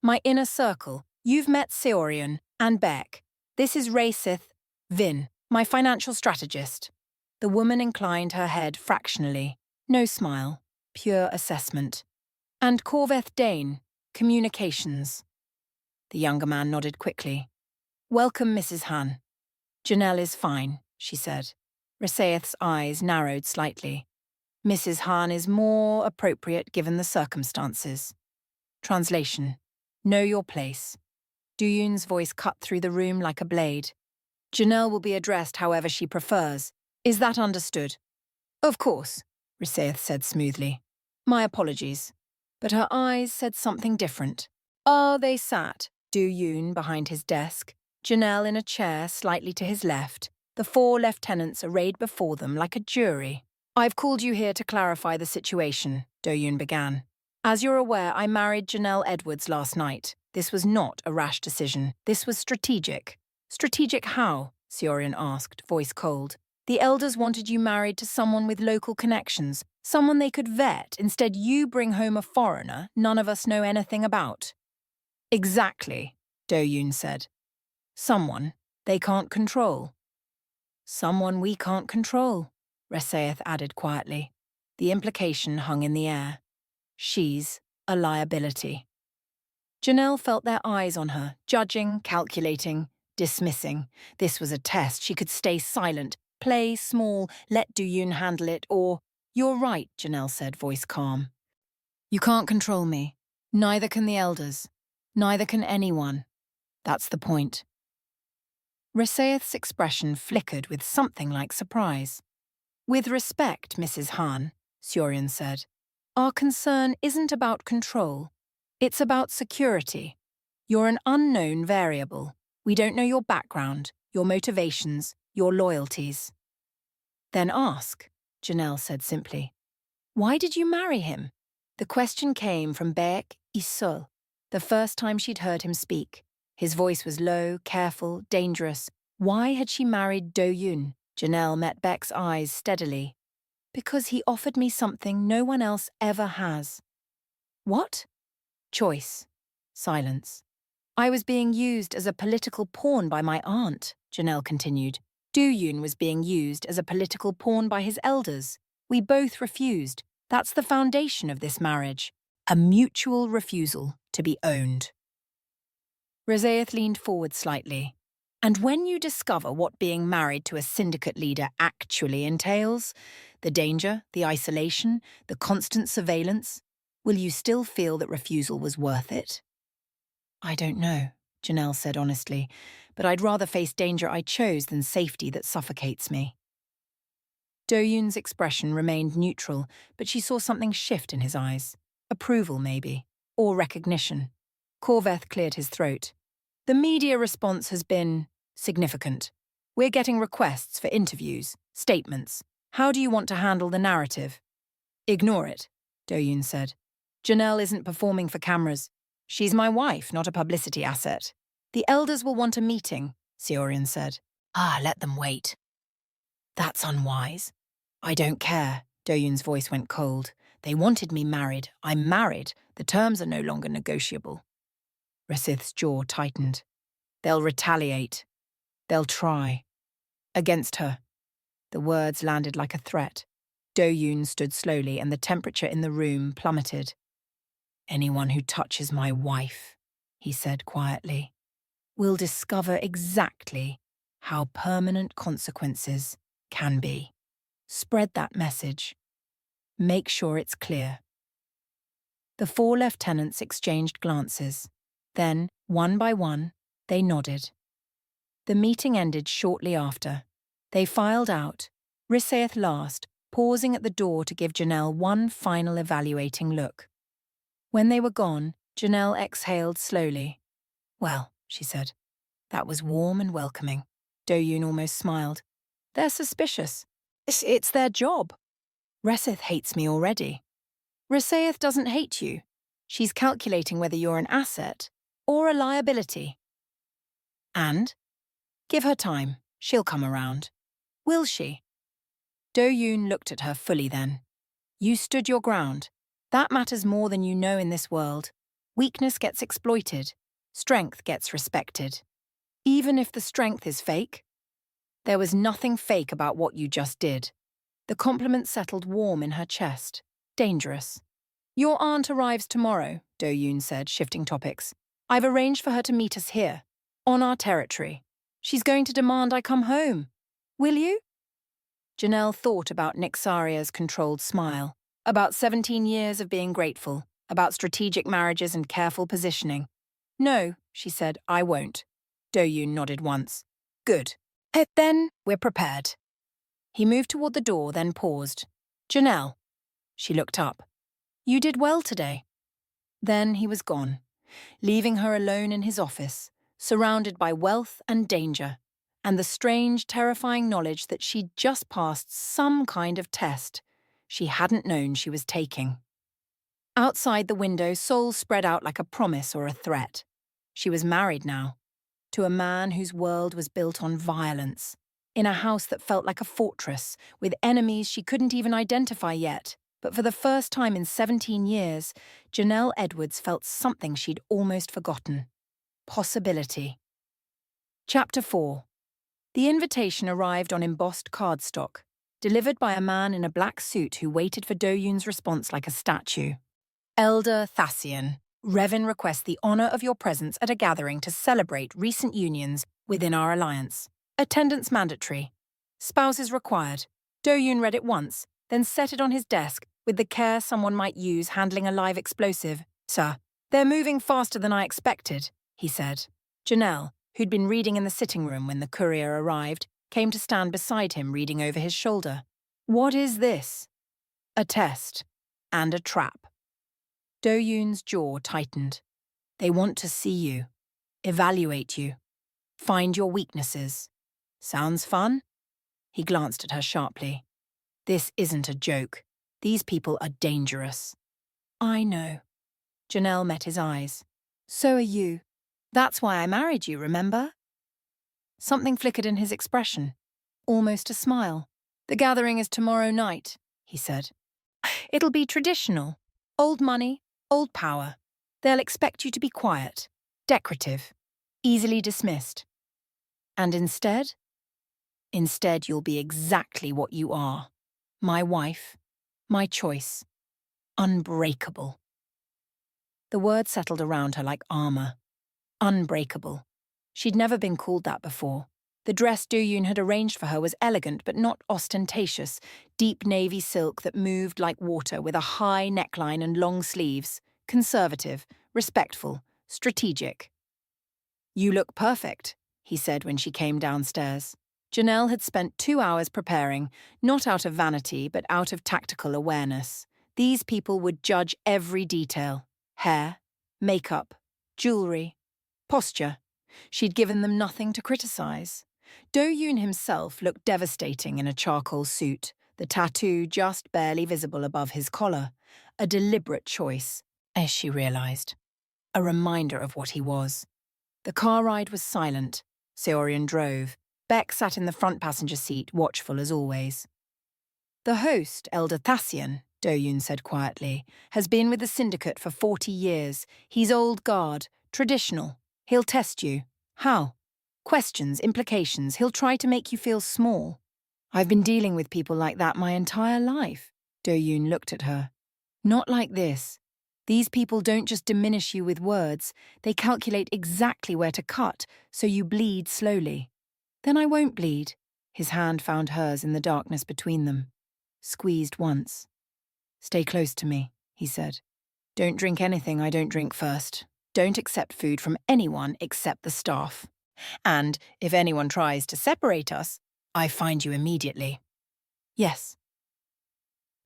My inner circle. You've met Seoryun and Baek. This is Raesith, Vin, my financial strategist. The woman inclined her head fractionally. No smile. Pure assessment. And Corveth Dane, communications. The younger man nodded quickly. Welcome, Mrs. Han. Janelle is fine, she said. Raesith's eyes narrowed slightly. Mrs. Han is more appropriate given the circumstances. Translation. Know your place. Do-yoon's voice cut through the room like a blade. Janelle will be addressed however she prefers. Is that understood? Of course, Raesith said smoothly. My apologies. But her eyes said something different. They sat, Do-yoon behind his desk, Janelle in a chair slightly to his left, the 4 lieutenants arrayed before them like a jury. I've called you here to clarify the situation, Do-yoon began. As you're aware, I married Janelle Edwards last night. This was not a rash decision. This was strategic. Strategic how? Seoryun asked, voice cold. The elders wanted you married to someone with local connections, someone they could vet. Instead, you bring home a foreigner none of us know anything about. Exactly, Do-yoon said. Someone they can't control. Someone we can't control, Raesith added quietly. The implication hung in the air. She's a liability. Janelle felt their eyes on her, judging, calculating, dismissing. This was a test. She could stay silent, play small, let Do-yoon handle it, or... You're right, Janelle said, voice calm. You can't control me. Neither can the elders. Neither can anyone. That's the point. Raesith's expression flickered with something like surprise. With respect, Mrs. Han, Seoryun said, our concern isn't about control. It's about security. You're an unknown variable. We don't know your background, your motivations, your loyalties. Then ask, Janelle said simply. Why did you marry him? The question came from Baek Isol, the first time she'd heard him speak. His voice was low, careful, dangerous. Why had she married Do-yoon? Janelle met Baek's eyes steadily. Because he offered me something no one else ever has. What? Choice. Silence. I was being used as a political pawn by my aunt, Janelle continued. Do-yoon was being used as a political pawn by his elders. We both refused. That's the foundation of this marriage. A mutual refusal to be owned. Raesith leaned forward slightly. And when you discover what being married to a syndicate leader actually entails, the danger, the isolation, the constant surveillance, will you still feel that refusal was worth it? I don't know, Janelle said honestly, but I'd rather face danger I chose than safety that suffocates me. Do-yoon's expression remained neutral, but she saw something shift in his eyes. Approval, maybe, or recognition. Corveth cleared his throat. The media response has been significant. We're getting requests for interviews, statements. How do you want to handle the narrative? Ignore it, Do-yoon said. Janelle isn't performing for cameras. She's my wife, not a publicity asset. The elders will want a meeting, Seorian said. Let them wait. That's unwise. I don't care. Do-yoon's voice went cold. They wanted me married. I'm married. The terms are no longer negotiable. Resith's jaw tightened. They'll retaliate. They'll try. Against her. The words landed like a threat. Do-yoon stood slowly and the temperature in the room plummeted. Anyone who touches my wife, he said quietly, will discover exactly how permanent consequences can be. Spread that message. Make sure it's clear. The 4 lieutenants exchanged glances. Then, one by one, they nodded. The meeting ended shortly after. They filed out, Riseth last, pausing at the door to give Janelle one final evaluating look. When they were gone, Janelle exhaled slowly. Well, she said, that was warm and welcoming. Do-yoon almost smiled. They're suspicious. It's their job. Reseth hates me already. Riseth doesn't hate you. She's calculating whether you're an asset or a liability. And? Give her time. She'll come around. Will she? Do-yoon looked at her fully then. You stood your ground. That matters more than you know in this world. Weakness gets exploited. Strength gets respected. Even if the strength is fake. There was nothing fake about what you just did. The compliment settled warm in her chest. Dangerous. Your aunt arrives tomorrow, Do-yoon said, shifting topics. I've arranged for her to meet us here, on our territory. She's going to demand I come home. Will you? Janelle thought about Nixaria's controlled smile, about 17 years of being grateful, about strategic marriages and careful positioning. No, she said, I won't. Do-yoon nodded once. Good. Then we're prepared. He moved toward the door, then paused. Janelle. She looked up. You did well today. Then he was gone, leaving her alone in his office, surrounded by wealth and danger, and the strange, terrifying knowledge that she'd just passed some kind of test she hadn't known she was taking. Outside the window, Seoul spread out like a promise or a threat. She was married now, to a man whose world was built on violence, in a house that felt like a fortress, with enemies she couldn't even identify yet. But for the first time in 17 years, Janelle Edwards felt something she'd almost forgotten. Possibility. Chapter 4. The invitation arrived on embossed cardstock, delivered by a man in a black suit who waited for Do-yoon's response like a statue. Elder Thasian, Revin requests the honor of your presence at a gathering to celebrate recent unions within our alliance. Attendance mandatory. Spouses required. Do-yoon read it once, then set it on his desk with the care someone might use handling a live explosive. Sir, they're moving faster than I expected, he said. Janelle, who'd been reading in the sitting room when the courier arrived, came to stand beside him reading over his shoulder. What is this? A test. And a trap. Do-yoon's jaw tightened. They want to see you. Evaluate you. Find your weaknesses. Sounds fun? He glanced at her sharply. This isn't a joke. These people are dangerous. I know. Janelle met his eyes. So are you. That's why I married you, remember? Something flickered in his expression. Almost a smile. The gathering is tomorrow night, he said. It'll be traditional. Old money, old power. They'll expect you to be quiet, decorative, easily dismissed. And instead? Instead, you'll be exactly what you are. My wife. My choice. Unbreakable. The word settled around her like armor. Unbreakable. She'd never been called that before. The dress Do-yoon had arranged for her was elegant but not ostentatious, deep navy silk that moved like water with a high neckline and long sleeves, conservative, respectful, strategic. "You look perfect," he said when she came downstairs. Janelle had spent 2 hours preparing, not out of vanity but out of tactical awareness. These people would judge every detail: hair, makeup, jewelry, posture. She'd given them nothing to criticize. Do-yoon himself looked devastating in a charcoal suit, the tattoo just barely visible above his collar. A deliberate choice, as she realized. A reminder of what he was. The car ride was silent. Seorian drove. Beck sat in the front passenger seat, watchful as always. "The host, Elder Thassian," Do-yoon said quietly, "has been with the syndicate for 40 years. He's old guard, traditional. He'll test you. How? Questions, implications. He'll try to make you feel small." "I've been dealing with people like that my entire life." Do-yoon looked at her. "Not like this. These people don't just diminish you with words. They calculate exactly where to cut, so you bleed slowly." "Then I won't bleed." His hand found hers in the darkness between them. Squeezed once. "Stay close to me," he said. "Don't drink anything I don't drink first. Don't accept food from anyone except the staff. And if anyone tries to separate us, I find you immediately." "Yes."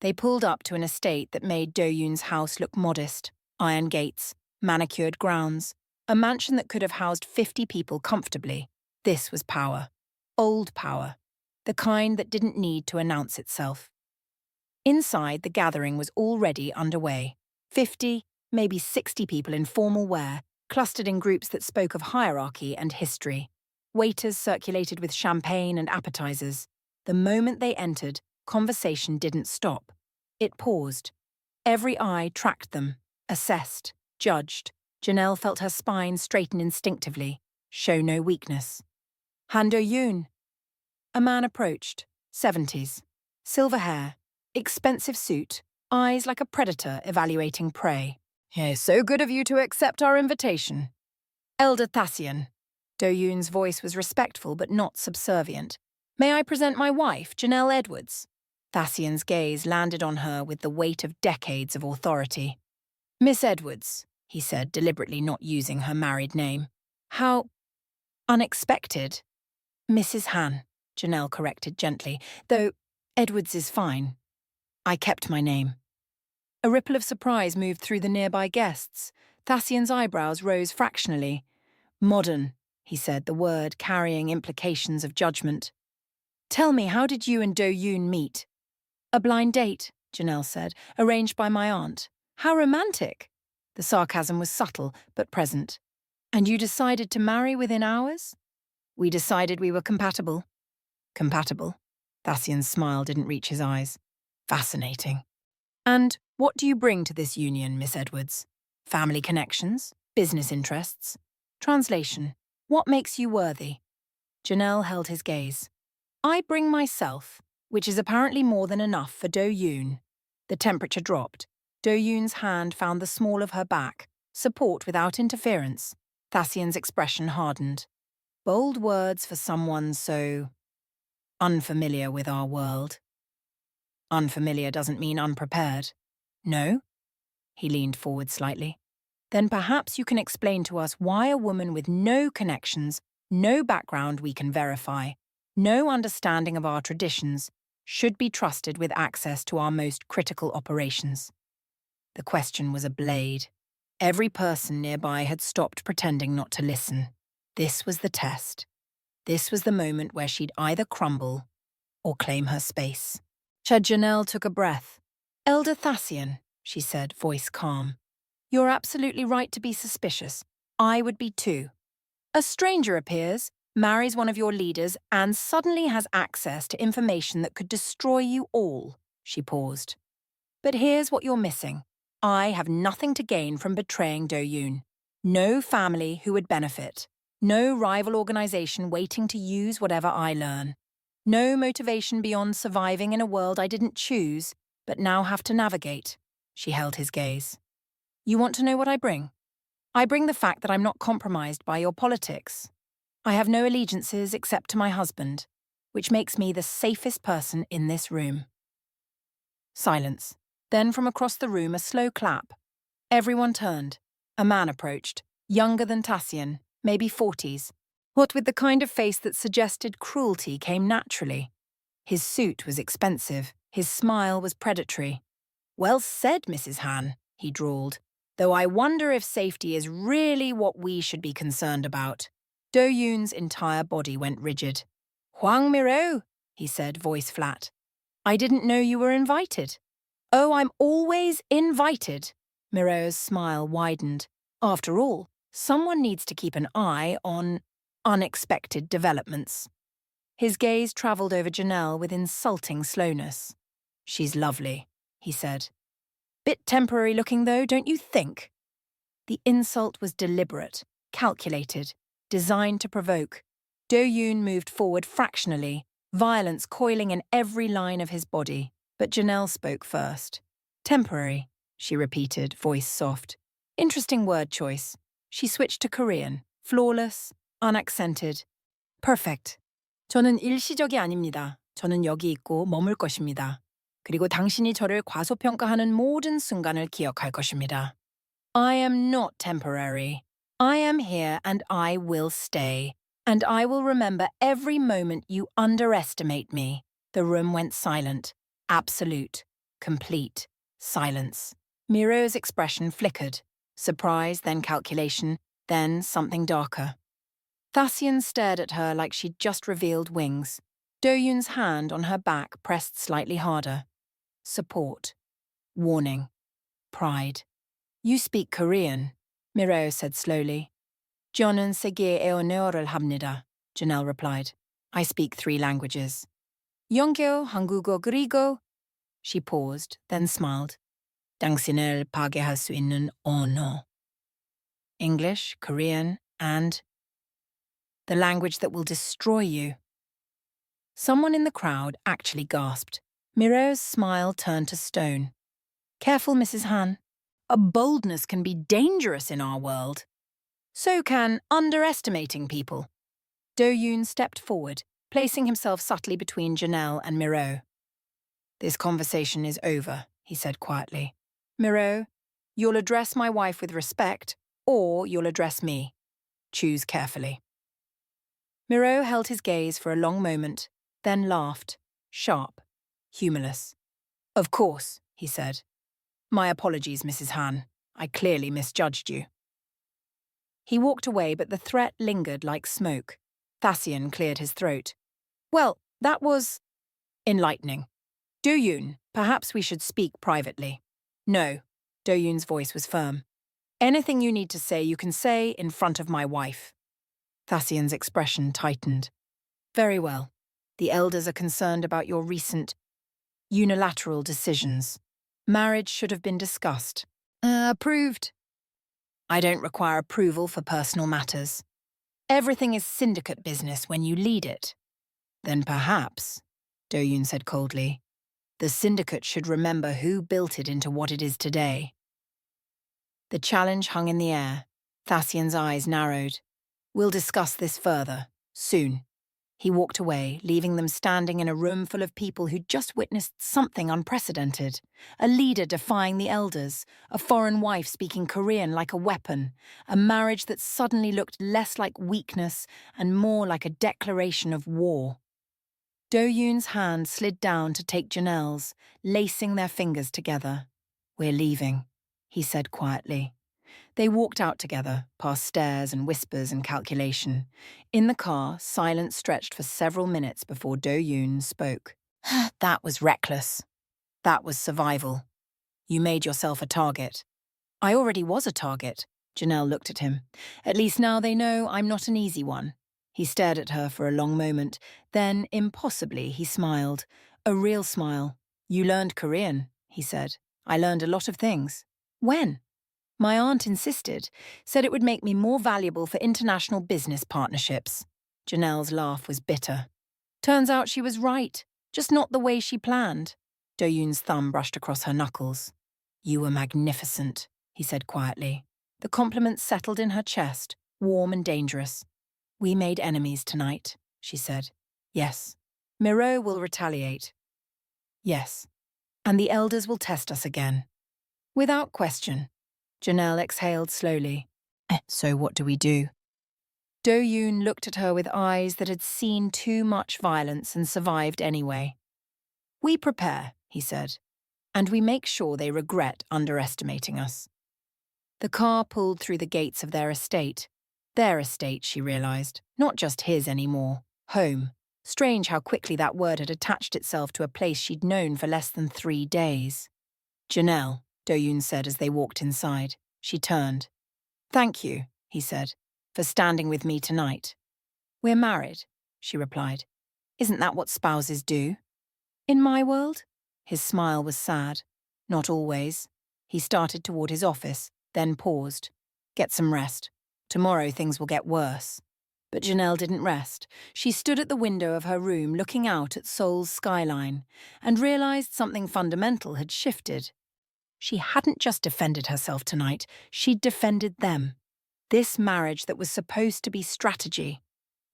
They pulled up to an estate that made Do-yoon's house look modest. Iron gates, manicured grounds, a mansion that could have housed 50 people comfortably. This was power. Old power. The kind that didn't need to announce itself. Inside, the gathering was already underway. 50, maybe 60 people in formal wear, clustered in groups that spoke of hierarchy and history. Waiters circulated with champagne and appetizers. The moment they entered, conversation didn't stop. It paused. Every eye tracked them, assessed, judged. Janelle felt her spine straighten instinctively. Show no weakness. "Han Do-yoon." A man approached, 70s. Silver hair, expensive suit, eyes like a predator evaluating prey. "It's so good of you to accept our invitation." "Elder Thassian." Do-yoon's voice was respectful but not subservient. "May I present my wife, Janelle Edwards?" Thassian's gaze landed on her with the weight of decades of authority. "Miss Edwards," he said, deliberately not using her married name. "How unexpected." "Mrs. Han," Janelle corrected gently, "though Edwards is fine. I kept my name." A ripple of surprise moved through the nearby guests. Thassian's eyebrows rose fractionally. "Modern," he said, the word carrying implications of judgment. "Tell me, how did you and Do-yoon meet?" "A blind date," Janelle said, "arranged by my aunt." "How romantic!" The sarcasm was subtle, but present. "And you decided to marry within hours?" "We decided we were compatible." "Compatible?" Thassian's smile didn't reach his eyes. "Fascinating. And what do you bring to this union, Miss Edwards? Family connections? Business interests? Translation: what makes you worthy?" Janelle held his gaze. "I bring myself, which is apparently more than enough for Do-yoon." The temperature dropped. Do-yoon's hand found the small of her back, support without interference. Thassian's expression hardened. Bold words for someone so unfamiliar with our world. Unfamiliar doesn't mean unprepared. No? He leaned forward slightly. Then perhaps you can explain to us why a woman with no connections, no background we can verify, no understanding of our traditions, should be trusted with access to our most critical operations. The question was a blade. Every person nearby had stopped pretending not to listen. This was the test. This was the moment where she'd either crumble or claim her space. Janelle took a breath. "Elder Thassian," she said, voice calm. "You're absolutely right to be suspicious. I would be too. A stranger appears, marries one of your leaders, and suddenly has access to information that could destroy you all." She paused. "But here's what you're missing. I have nothing to gain from betraying Do-yoon. No family who would benefit. No rival organization waiting to use whatever I learn. No motivation beyond surviving in a world I didn't choose, but now have to navigate." She held his gaze. "You want to know what I bring? I bring the fact that I'm not compromised by your politics. I have no allegiances except to my husband, which makes me the safest person in this room." Silence. Then from across the room a slow clap. Everyone turned. A man approached, younger than Thassian, maybe 40s. What with the kind of face that suggested cruelty came naturally. His suit was expensive, his smile was predatory. "Well said, Mrs. Han," he drawled, "though I wonder if safety is really what we should be concerned about." Do-yoon's entire body went rigid. "Hwang Miro," he said, voice flat. "I didn't know you were invited." "Oh, I'm always invited." Miro's smile widened. After all, someone needs to keep an eye on unexpected developments. His gaze travelled over Janelle with insulting slowness. "She's lovely," he said. "Bit temporary looking though, don't you think?" The insult was deliberate, calculated, designed to provoke. Do-yoon moved forward fractionally, violence coiling in every line of his body. But Janelle spoke first. "Temporary," she repeated, voice soft. Interesting word choice. She switched to Korean. Flawless, unaccented. Perfect. "저는 일시적이 아닙니다. 저는 여기 있고 머물 것입니다. 그리고 당신이 저를 과소평가하는 모든 순간을 기억할 것입니다." "I am not temporary. I am here and I will stay. And I will remember every moment you underestimate me." The room went silent. Absolute, complete silence. Miro's expression flickered. Surprise, then calculation, then something darker. Thasian stared at her like she'd just revealed wings. Do-yoon's hand on her back pressed slightly harder. Support. Warning. Pride. "You speak Korean," Miro said slowly. "저는 세계 애언어를 합니다," Janelle replied. "I speak 3 languages. 영어, 한국어, 그리고..." She paused, then smiled. "당신을 파괴할 수 있는 언어." English, Korean, and the language that will destroy you. Someone in the crowd actually gasped. Miro's smile turned to stone. "Careful, Mrs. Han. A boldness can be dangerous in our world. So can underestimating people." Do-yoon stepped forward, placing himself subtly between Janelle and Miro. "This conversation is over," he said quietly. "Miro, you'll address my wife with respect, or you'll address me. Choose carefully." Miro held his gaze for a long moment, then laughed, sharp, humorless. "Of course," he said. "My apologies, Mrs. Han. I clearly misjudged you." He walked away, but the threat lingered like smoke. Thasian cleared his throat. "Well, that was enlightening. Do-yoon, perhaps we should speak privately." "No." Do-yoon's voice was firm. "Anything you need to say, you can say in front of my wife." Thasian's expression tightened. "Very well. The elders are concerned about your recent unilateral decisions. Marriage should have been discussed. Approved." "I don't require approval for personal matters. Everything is syndicate business when you lead it." "Then perhaps," Do-yoon said coldly, "the syndicate should remember who built it into what it is today." The challenge hung in the air. Thasian's eyes narrowed. "We'll discuss this further, soon." He walked away, leaving them standing in a room full of people who'd just witnessed something unprecedented. A leader defying the elders, a foreign wife speaking Korean like a weapon, a marriage that suddenly looked less like weakness and more like a declaration of war. Do-yoon's hand slid down to take Janelle's, lacing their fingers together. "We're leaving," he said quietly. They walked out together, past stares and whispers and calculation. In the car, silence stretched for several minutes before Do-yoon spoke. "That was reckless. That was survival. You made yourself a target." "I already was a target." Janelle looked at him. "At least now they know I'm not an easy one." He stared at her for a long moment. Then, impossibly, he smiled. A real smile. "You learned Korean," he said. "I learned a lot of things." "When?" "My aunt insisted, said it would make me more valuable for international business partnerships." Janelle's laugh was bitter. "Turns out she was right, just not the way she planned." Do-yoon's thumb brushed across her knuckles. "You were magnificent," he said quietly. The compliment settled in her chest, warm and dangerous. "We made enemies tonight," she said. "Yes." "Miro will retaliate." "Yes." "And the elders will test us again." "Without question." Janelle exhaled slowly. So what do we do?" Do-yoon looked at her with eyes that had seen too much violence and survived anyway. "We prepare," he said, "and we make sure they regret underestimating us." The car pulled through the gates of their estate. Their estate, she realized, not just his anymore. Home. Strange how quickly that word had attached itself to a place she'd known for less than 3 days. "Janelle," Do-yoon said as they walked inside. She turned. "Thank you," he said, "for standing with me tonight." "We're married," she replied. "Isn't that what spouses do?" "In my world?" His smile was sad. "Not always." He started toward his office, then paused. "Get some rest. Tomorrow things will get worse." But Janelle didn't rest. She stood at the window of her room looking out at Seoul's skyline and realized something fundamental had shifted. She hadn't just defended herself tonight, she'd defended them. This marriage that was supposed to be strategy.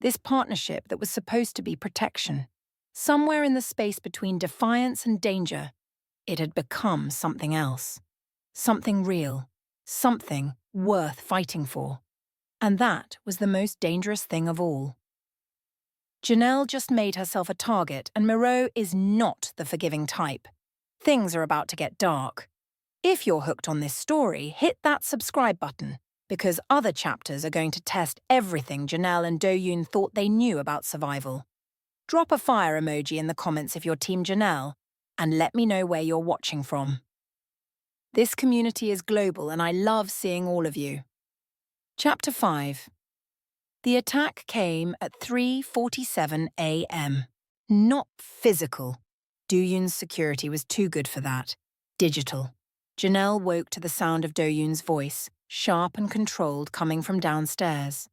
This partnership that was supposed to be protection. Somewhere in the space between defiance and danger, it had become something else. Something real. Something worth fighting for. And that was the most dangerous thing of all. Janelle just made herself a target, and Moreau is not the forgiving type. Things are about to get dark. If you're hooked on this story, hit that subscribe button, because other chapters are going to test everything Janelle and Do-yoon thought they knew about survival. Drop a fire emoji in the comments if you're Team Janelle, and let me know where you're watching from. This community is global, and I love seeing all of you. Chapter 5. The attack came at 3:47 a.m. Not physical. Do-yoon's security was too good for that. Digital. Janelle woke to the sound of Do-yoon's voice, sharp and controlled, coming from downstairs.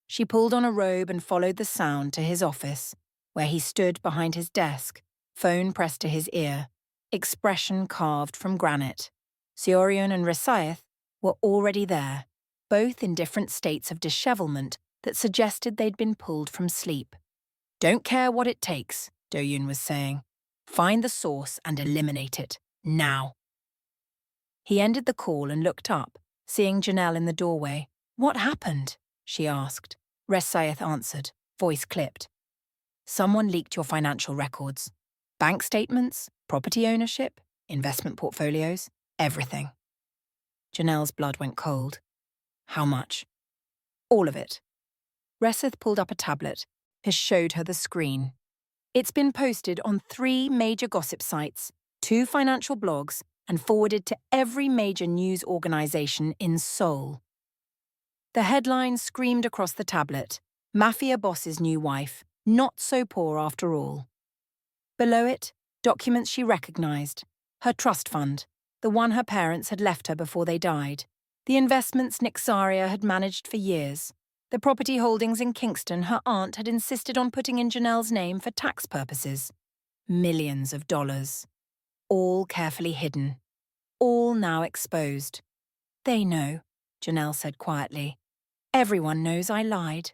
She pulled on a robe and followed the sound to his office, where he stood behind his desk, phone pressed to his ear, expression carved from granite. Seoryeon and Resaeth were already there, both in different states of dishevelment that suggested they'd been pulled from sleep. "Don't care what it takes," Do-yoon was saying. "Find the source and eliminate it, now." He ended the call and looked up, seeing Janelle in the doorway. "What happened?" she asked. Resaeth answered, voice clipped. "Someone leaked your financial records. Bank statements, property ownership, investment portfolios, everything." Janelle's blood went cold. "How much?" "All of it." Resaeth pulled up a tablet. He showed her the screen. "It's been posted on 3 major gossip sites, 2 financial blogs, and forwarded to every major news organization in Seoul." The headline screamed across the tablet, "Mafia boss's new wife, not so poor after all." Below it, documents she recognized. Her trust fund, the one her parents had left her before they died. The investments Nixaria had managed for years. The property holdings in Kingston her aunt had insisted on putting in Janelle's name for tax purposes. Millions of dollars. All carefully hidden. All now exposed. "They know," Janelle said quietly. "Everyone knows I lied."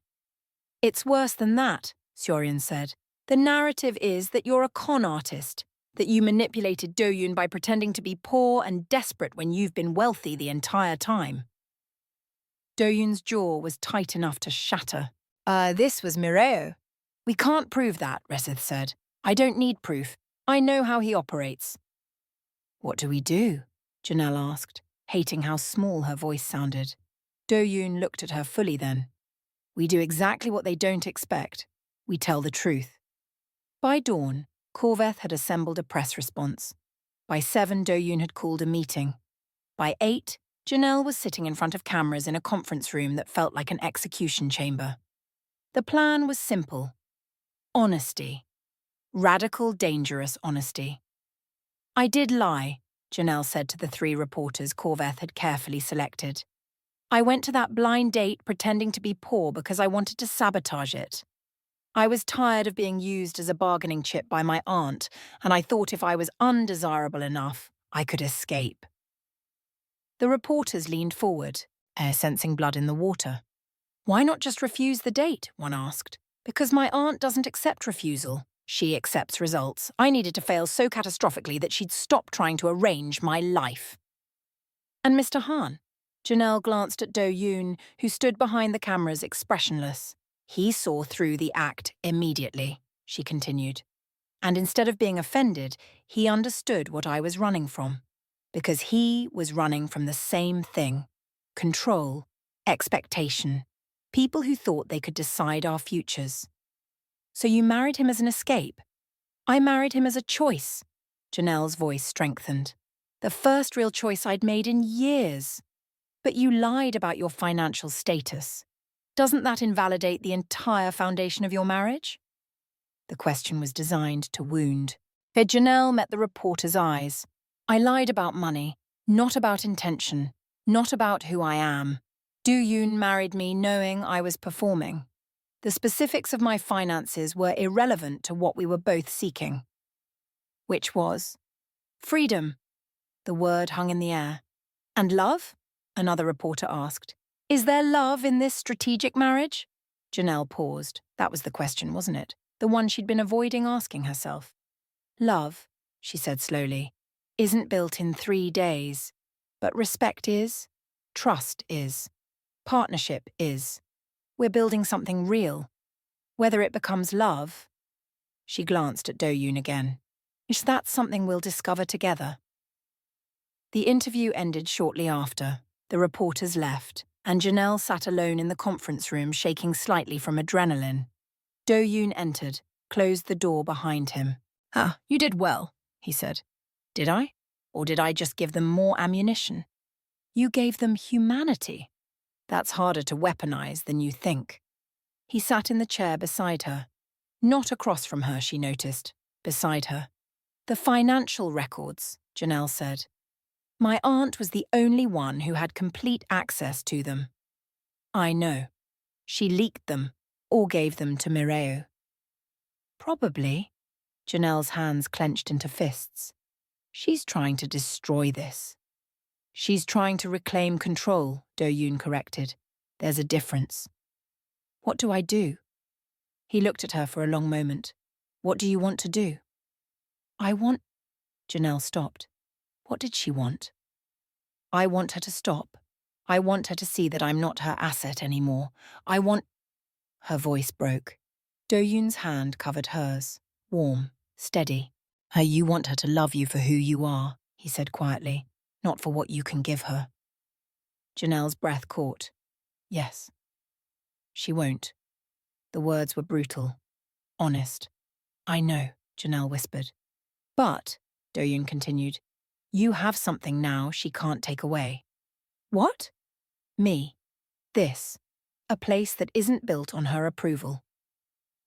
"It's worse than that," Seoryeon said. "The narrative is that you're a con artist, that you manipulated Do-yoon by pretending to be poor and desperate when you've been wealthy the entire time." Do-yoon's jaw was tight enough to shatter. This was Mireo." "We can't prove that," Resaeth said. "I don't need proof. I know how he operates." "What do we do?" Janelle asked, hating how small her voice sounded. Do-yoon looked at her fully then. "We do exactly what they don't expect. We tell the truth." By dawn, Corveth had assembled a press response. By 7, Do-yoon had called a meeting. By 8, Janelle was sitting in front of cameras in a conference room that felt like an execution chamber. The plan was simple. Honesty. Radical, dangerous honesty. "I did lie," Janelle said to the 3 reporters Corveth had carefully selected. "I went to that blind date pretending to be poor because I wanted to sabotage it. I was tired of being used as a bargaining chip by my aunt, and I thought if I was undesirable enough, I could escape." The reporters leaned forward, sensing blood in the water. "Why not just refuse the date?" one asked. "Because my aunt doesn't accept refusal. She accepts results. I needed to fail so catastrophically that she'd stop trying to arrange my life." "And Mr. Hahn?" Janelle glanced at Do-yoon, who stood behind the cameras expressionless. He saw through the act immediately, she continued. And instead of being offended, he understood what I was running from. Because he was running from the same thing. Control, expectation. People who thought they could decide our futures. So you married him as an escape? I married him as a choice. Janelle's voice strengthened. The first real choice I'd made in years. But you lied about your financial status. Doesn't that invalidate the entire foundation of your marriage? The question was designed to wound. Janelle met the reporter's eyes. I lied about money, not about intention, not about who I am. Do-yoon married me knowing I was performing. The specifics of my finances were irrelevant to what we were both seeking. Which was? Freedom. The word hung in the air. And love? Another reporter asked. Is there love in this strategic marriage? Janelle paused. That was the question, wasn't it? The one she'd been avoiding asking herself. Love, she said slowly, isn't built in 3 days. But respect is. Trust is. Partnership is. We're building something real. Whether it becomes love. She glanced at Do-yoon again. Is that something we'll discover together? The interview ended shortly after. The reporters left, and Janelle sat alone in the conference room shaking slightly from adrenaline. Do-yoon entered, closed the door behind him. Ah, you did well, he said. Did I? Or did I just give them more ammunition? You gave them humanity. That's harder to weaponize than you think. He sat in the chair beside her. Not across from her, she noticed. Beside her. The financial records, Janelle said. My aunt was the only one who had complete access to them. I know. She leaked them, or gave them to Mireo. Probably. Janelle's hands clenched into fists. She's trying to destroy this. She's trying to reclaim control, Do-yoon corrected. There's a difference. What do I do? He looked at her for a long moment. What do you want to do? I want... Janelle stopped. What did she want? I want her to stop. I want her to see that I'm not her asset anymore. I want... Her voice broke. Do-yoon's hand covered hers, warm, steady. You want her to love you for who you are, he said quietly, not for what you can give her. Janelle's breath caught. Yes. She won't. The words were brutal, honest. I know, Janelle whispered. But, Do-yoon continued, you have something now she can't take away. What? Me. This. A place that isn't built on her approval.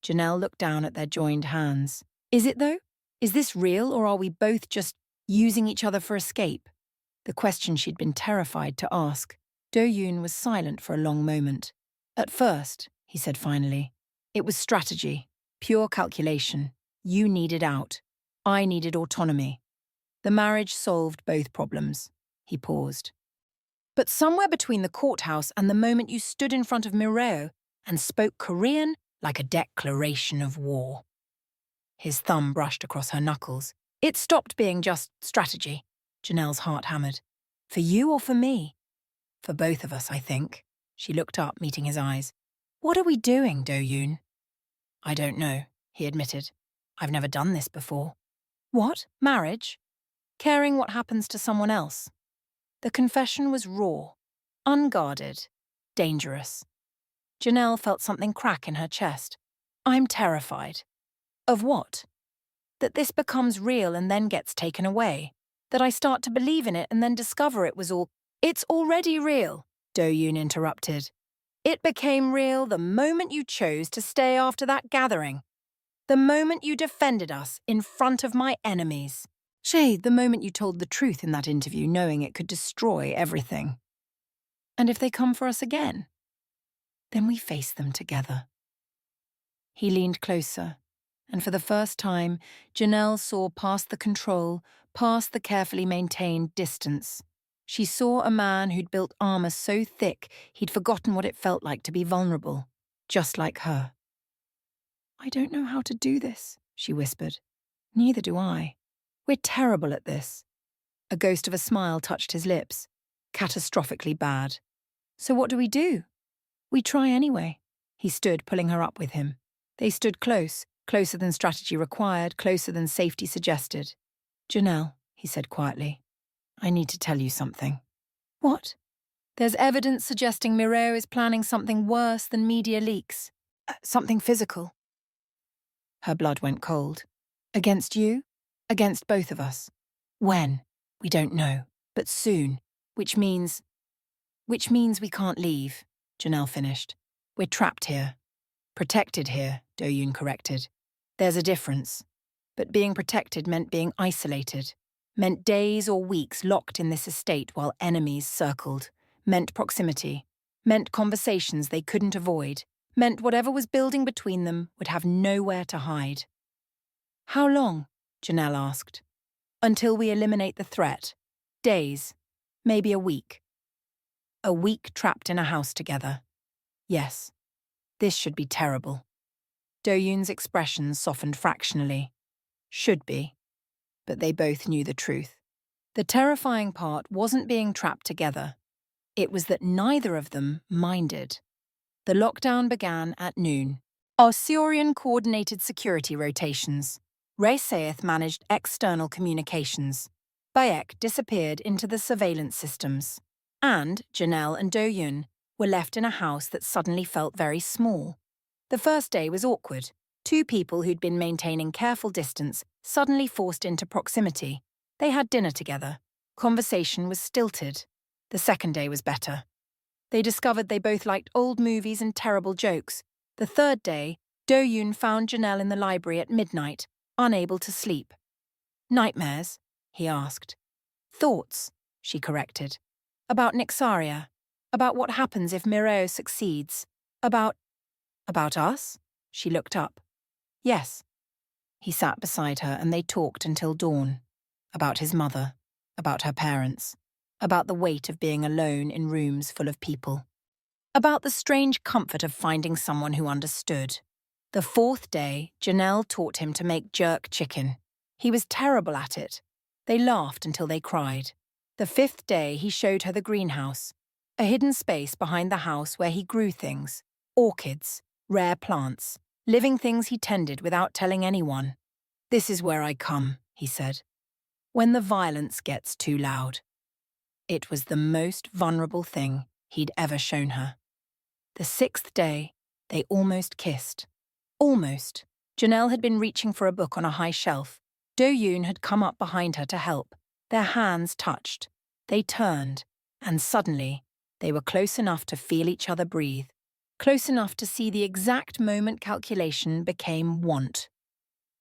Janelle looked down at their joined hands. Is it, though? Is this real, or are we both just using each other for escape? The question she'd been terrified to ask. Do-yoon was silent for a long moment. At first, he said finally, it was strategy, pure calculation. You needed out. I needed autonomy. The marriage solved both problems. He paused. But somewhere between the courthouse and the moment you stood in front of Mireo and spoke Korean like a declaration of war. His thumb brushed across her knuckles. It stopped being just strategy. Janelle's heart hammered. For you or for me? For both of us, I think. She looked up, meeting his eyes. What are we doing, Do-yoon? I don't know, he admitted. I've never done this before. What? Marriage? Caring what happens to someone else? The confession was raw, unguarded, dangerous. Janelle felt something crack in her chest. I'm terrified. Of what? That this becomes real and then gets taken away. That I start to believe in it and then discover it was all... It's already real, Do-yoon interrupted. It became real the moment you chose to stay after that gathering. The moment you defended us in front of my enemies. The moment you told the truth in that interview knowing it could destroy everything. And if they come for us again? Then we face them together. He leaned closer, and for the first time, Janelle saw past the control, past the carefully maintained distance. She saw a man who'd built armor so thick he'd forgotten what it felt like to be vulnerable, just like her. I don't know how to do this, she whispered. Neither do I. We're terrible at this. A ghost of a smile touched his lips. Catastrophically bad. So what do? We try anyway. He stood, pulling her up with him. They stood close, closer than strategy required, closer than safety suggested. Janelle, he said quietly, I need to tell you something. What? There's evidence suggesting Mireo is planning something worse than media leaks. Something physical. Her blood went cold. Against you? Against both of us. When? We don't know. But soon. Which means we can't leave, Janelle finished. We're trapped here. Protected here, Do-yoon corrected. There's a difference. But being protected meant being isolated. Meant days or weeks locked in this estate while enemies circled. Meant proximity. Meant conversations they couldn't avoid. Meant whatever was building between them would have nowhere to hide. How long? Janelle asked. Until we eliminate the threat. Days. Maybe a week. A week trapped in a house together. Yes. This should be terrible. Do-yoon's expression softened fractionally. Should be. But they both knew the truth. The terrifying part wasn't being trapped together. It was that neither of them minded. The lockdown began at noon. Seorian coordinated security rotations. Ray Saeth managed external communications. Bayek disappeared into the surveillance systems. And Janelle and Do-yoon were left in a house that suddenly felt very small. The first day was awkward. Two people who'd been maintaining careful distance suddenly forced into proximity. They had dinner together. Conversation was stilted. The second day was better. They discovered they both liked old movies and terrible jokes. The third day, Do-yoon found Janelle in the library at midnight, unable to sleep. Nightmares? He asked. Thoughts, she corrected. About Nixaria. About what happens if Mireo succeeds. About us? She looked up. Yes. He sat beside her and they talked until dawn. About his mother. About her parents. About the weight of being alone in rooms full of people. About the strange comfort of finding someone who understood. The fourth day, Janelle taught him to make jerk chicken. He was terrible at it. They laughed until they cried. The fifth day, he showed her the greenhouse, a hidden space behind the house where he grew things, orchids, rare plants, living things he tended without telling anyone. This is where I come, he said, when the violence gets too loud. It was the most vulnerable thing he'd ever shown her. The sixth day, they almost kissed. Almost. Janelle had been reaching for a book on a high shelf. Do-yoon had come up behind her to help. Their hands touched. They turned, and suddenly, they were close enough to feel each other breathe, close enough to see the exact moment calculation became want.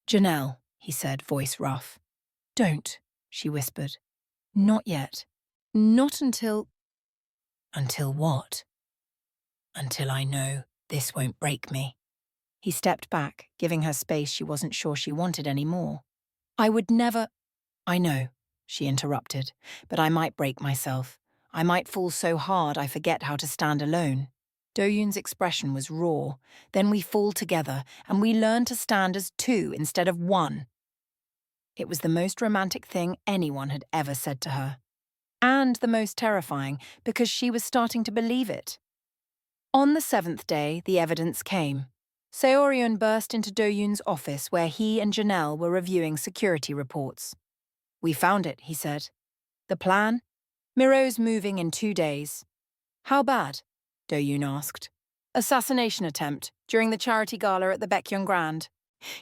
Janelle, he said, voice rough. Don't, she whispered. Not yet. Not until... Until what? Until I know this won't break me. He stepped back, giving her space she wasn't sure she wanted any more. I would never... I know, she interrupted, but I might break myself. I might fall so hard I forget how to stand alone. Do-yoon's expression was raw. Then we fall together, and we learn to stand as two instead of one. It was the most romantic thing anyone had ever said to her. And the most terrifying, because she was starting to believe it. On the seventh day, the evidence came. Seorian burst into Do-yoon's office where he and Janelle were reviewing security reports. We found it, he said. The plan? Mireau's moving in 2 days. How bad? Do-yoon asked. Assassination attempt during the charity gala at the Baekhyun Grand.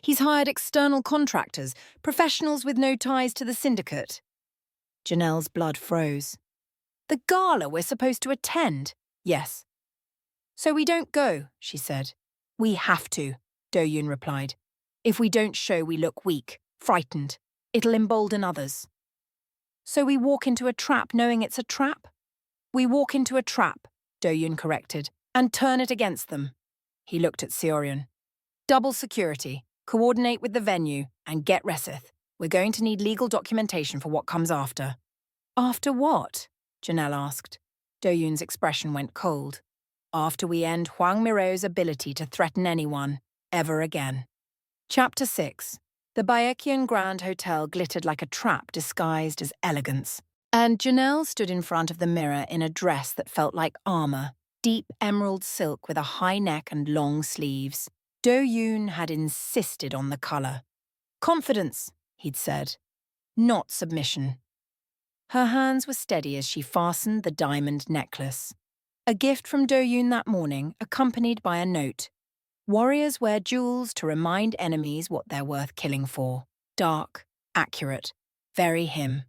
He's hired external contractors, professionals with no ties to the syndicate. Janelle's blood froze. The gala we're supposed to attend? Yes. So we don't go, she said. We have to, Do-yoon replied. If we don't show we look weak, frightened, it'll embolden others. So we walk into a trap knowing it's a trap? We walk into a trap, Do-yoon corrected, and turn it against them. He looked at Seorian. Double security, coordinate with the venue, and get Reseth. We're going to need legal documentation for what comes after. After what? Janelle asked. Do-yoon's expression went cold. After we end Hwang Mireau's ability to threaten anyone, ever again. Chapter 6. The Baekhyun Grand Hotel glittered like a trap disguised as elegance. And Janelle stood in front of the mirror in a dress that felt like armor, deep emerald silk with a high neck and long sleeves. Do-yoon had insisted on the color. Confidence, he'd said, not submission. Her hands were steady as she fastened the diamond necklace. A gift from Do-yoon that morning, accompanied by a note. Warriors wear jewels to remind enemies what they're worth killing for. Dark, accurate, very him.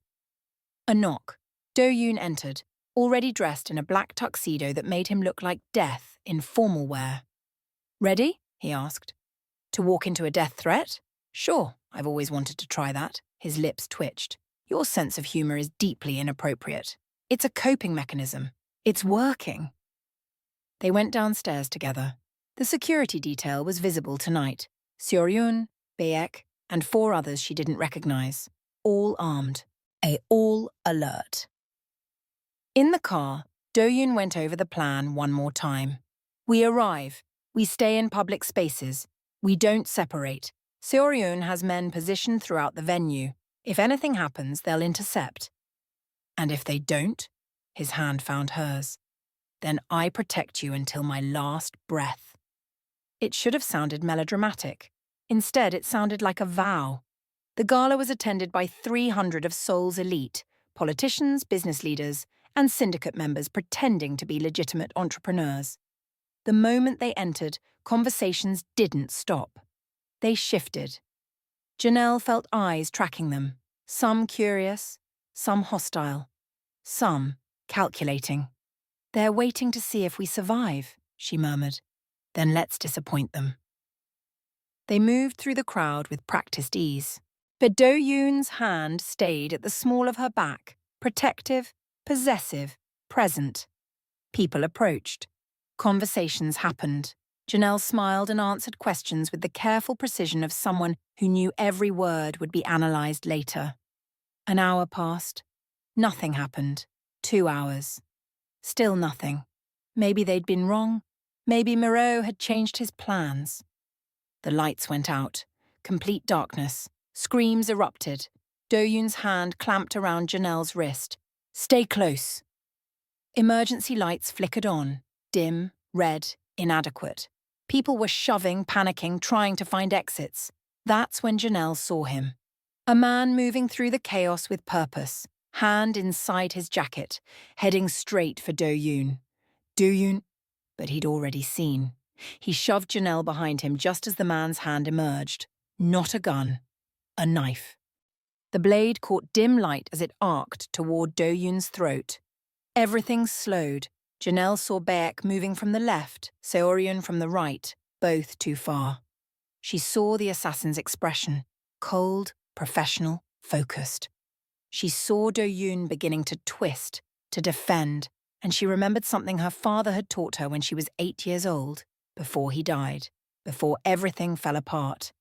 A knock. Do-yoon entered, already dressed in a black tuxedo that made him look like death in formal wear. Ready? He asked. To walk into a death threat? Sure, I've always wanted to try that. His lips twitched. Your sense of humor is deeply inappropriate. It's a coping mechanism. It's working. They went downstairs together. The security detail was visible tonight. Seoryun, Baek, and 4 others she didn't recognize. All armed. All alert. In the car, Do-yoon went over the plan one more time. We arrive. We stay in public spaces. We don't separate. Seoryun has men positioned throughout the venue. If anything happens, they'll intercept. And if they don't, his hand found hers, then I protect you until my last breath. It should have sounded melodramatic. Instead, it sounded like a vow. The gala was attended by 300 of Seoul's elite, politicians, business leaders, and syndicate members pretending to be legitimate entrepreneurs. The moment they entered, conversations didn't stop. They shifted. Janelle felt eyes tracking them, some curious, some hostile, some calculating. They're waiting to see if we survive, she murmured. Then let's disappoint them. They moved through the crowd with practiced ease. But Do-yoon's hand stayed at the small of her back, protective, possessive, present. People approached. Conversations happened. Janelle smiled and answered questions with the careful precision of someone who knew every word would be analysed later. An hour passed. Nothing happened. 2 hours. Still nothing. Maybe they'd been wrong. Maybe Moreau had changed his plans. The lights went out. Complete darkness. Screams erupted. Do-yoon's hand clamped around Janelle's wrist. Stay close. Emergency lights flickered on. Dim, red, inadequate. People were shoving, panicking, trying to find exits. That's when Janelle saw him. A man moving through the chaos with purpose, hand inside his jacket, heading straight for Do-yoon. Do-yoon? But he'd already seen. He shoved Janelle behind him just as the man's hand emerged. Not a gun. A knife. The blade caught dim light as it arced toward Do-yoon's throat. Everything slowed. Janelle saw Baek moving from the left, Seoryun from the right, both too far. She saw the assassin's expression, cold, professional, focused. She saw Do-yoon beginning to twist, to defend, and she remembered something her father had taught her when she was 8 years old, before he died, before everything fell apart.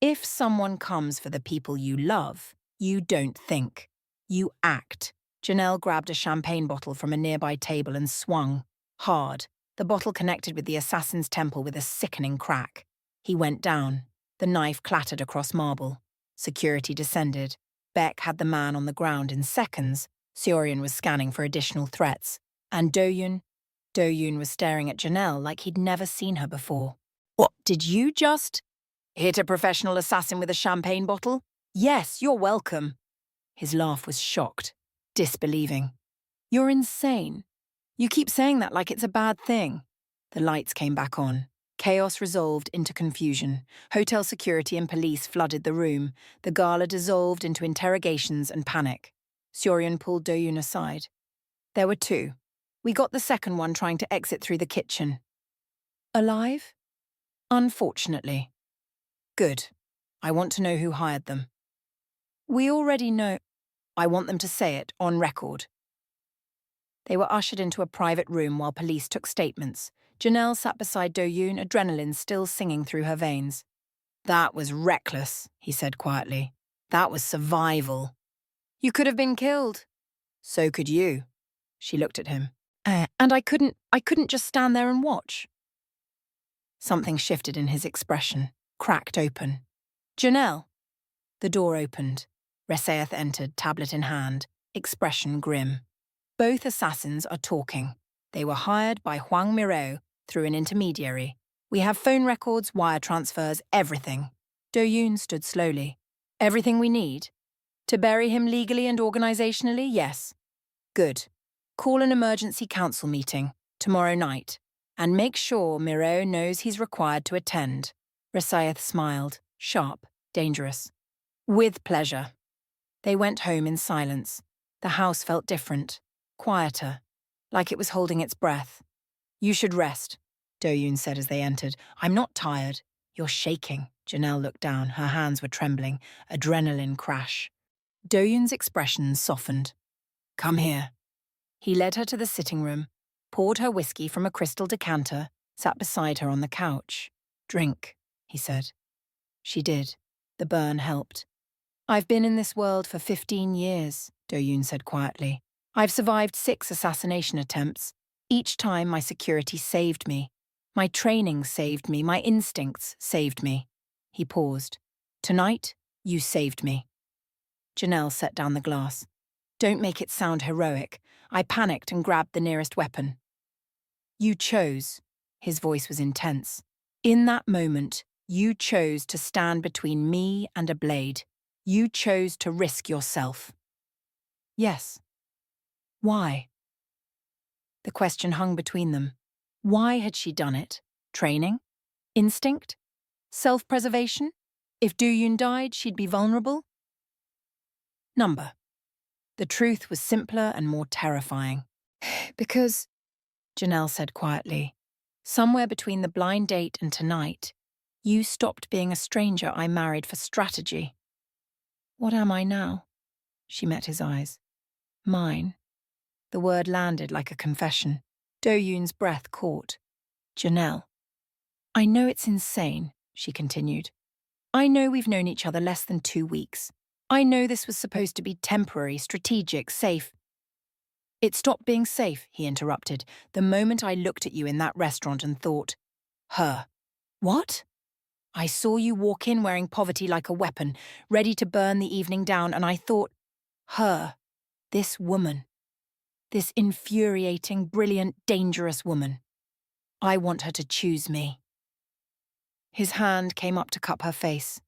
If someone comes for the people you love, you don't think. You act. Janelle grabbed a champagne bottle from a nearby table and swung. Hard. The bottle connected with the assassin's temple with a sickening crack. He went down. The knife clattered across marble. Security descended. Baek had the man on the ground in seconds. Seoryun was scanning for additional threats. And Do-yoon was staring at Janelle like he'd never seen her before. What, did you just hit a professional assassin with a champagne bottle? Yes, you're welcome. His laugh was shocked, disbelieving. You're insane. You keep saying that like it's a bad thing. The lights came back on. Chaos resolved into confusion. Hotel security and police flooded the room. The gala dissolved into interrogations and panic. Seoryun pulled Do-yoon aside. There were 2. We got the second one trying to exit through the kitchen. Alive? Unfortunately. Good. I want to know who hired them. We already know. I want them to say it, on record. They were ushered into a private room while police took statements. Janelle sat beside Do-yoon, adrenaline still singing through her veins. That was reckless, he said quietly. That was survival. You could have been killed. So could you. She looked at him. And I couldn't just stand there and watch. Something shifted in his expression, cracked open. Janelle. The door opened. Resaeth entered, tablet in hand. expression grim. Both assassins are talking. They were hired by Huang Mireo through an intermediary. We have phone records, wire transfers, everything. Do-yoon stood slowly. Everything we need? To bury him legally and organizationally, yes. Good. Call an emergency council meeting tomorrow night and make sure Mireo knows he's required to attend. Rasaith smiled, sharp, dangerous. With pleasure. They went home in silence. The house felt different, quieter, like it was holding its breath. You should rest, Do-yoon said as they entered. I'm not tired. You're shaking. Janelle looked down. Her hands were trembling. Adrenaline crash. Do-yoon's expression softened. Come here. He led her to the sitting room, poured her whiskey from a crystal decanter, sat beside her on the couch. Drink, he said. She did. The burn helped. I've been in this world for 15 years, Do-yoon said quietly. I've survived 6 assassination attempts. Each time my security saved me. My training saved me. My instincts saved me. He paused. Tonight, you saved me. Janelle set down the glass. Don't make it sound heroic. I panicked and grabbed the nearest weapon. You chose. His voice was intense. In that moment, you chose to stand between me and a blade. You chose to risk yourself. Yes. Why? The question hung between them. Why had she done it? Training? Instinct? Self-preservation? If Do-yoon died, she'd be vulnerable? Number. The truth was simpler and more terrifying. Because, Janelle said quietly, somewhere between the blind date and tonight, you stopped being a stranger I married for strategy. What am I now? She met his eyes. Mine. The word landed like a confession. Do-yoon's breath caught. Janelle. I know it's insane, she continued. I know we've known each other less than 2 weeks. I know this was supposed to be temporary, strategic, safe. It stopped being safe, he interrupted, the moment I looked at you in that restaurant and thought, her. What? I saw you walk in wearing poverty like a weapon, ready to burn the evening down, and I thought, her. This woman. This infuriating, brilliant, dangerous woman. I want her to choose me. His hand came up to cup her face.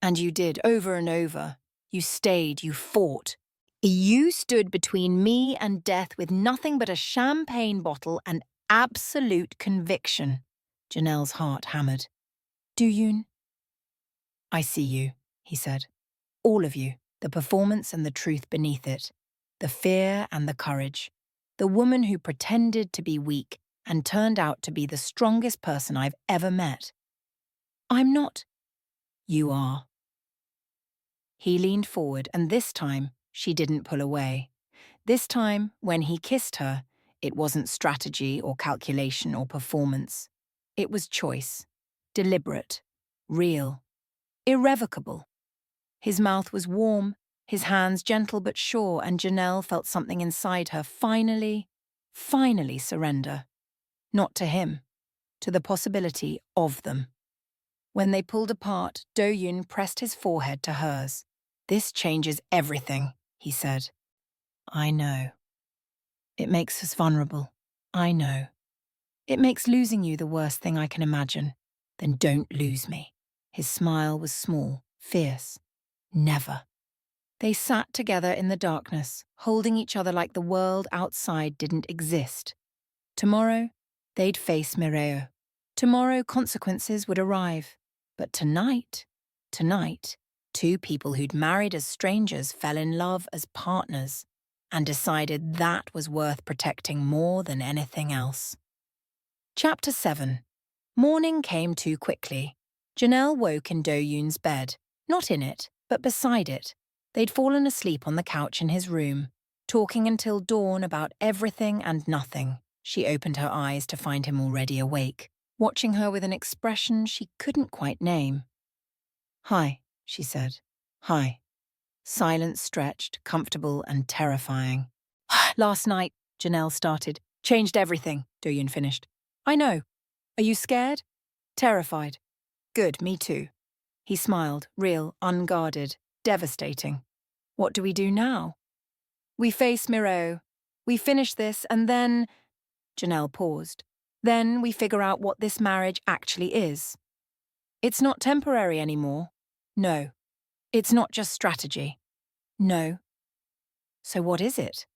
And you did, over and over. You stayed, you fought. You stood between me and death with nothing but a champagne bottle and absolute conviction. Janelle's heart hammered. Do-yoon? I see you, he said. All of you, the performance and the truth beneath it. The fear and the courage. The woman who pretended to be weak and turned out to be the strongest person I've ever met. I'm not. You are. He leaned forward, and this time, she didn't pull away. This time, when he kissed her, it wasn't strategy or calculation or performance. It was choice. Deliberate. Real. Irrevocable. His mouth was warm, his hands gentle but sure, and Janelle felt something inside her finally surrender. Not to him, to the possibility of them. When they pulled apart, Do-yoon pressed his forehead to hers. This changes everything, he said. I know. It makes us vulnerable. I know. It makes losing you the worst thing I can imagine. Then don't lose me. His smile was small, fierce. Never. They sat together in the darkness, holding each other like the world outside didn't exist. Tomorrow, they'd face Mireo. Tomorrow, consequences would arrive. But tonight, 2 people who'd married as strangers fell in love as partners and decided that was worth protecting more than anything else. Chapter 7. Morning came too quickly. Janelle woke in Do-yoon's bed, not in it, but beside it. They'd fallen asleep on the couch in his room, talking until dawn about everything and nothing. She opened her eyes to find him already awake, watching her with an expression she couldn't quite name. Hi, she said. Hi. Silence stretched, comfortable and terrifying. Last night, Janelle started. Changed everything, Do-yoon finished. I know. Are you scared? Terrified. Good, me too. He smiled, real, unguarded, devastating. What do we do now? We face Miro. We finish this and then… Janelle paused. Then we figure out what this marriage actually is. It's not temporary anymore. No. It's not just strategy. No. So what is it?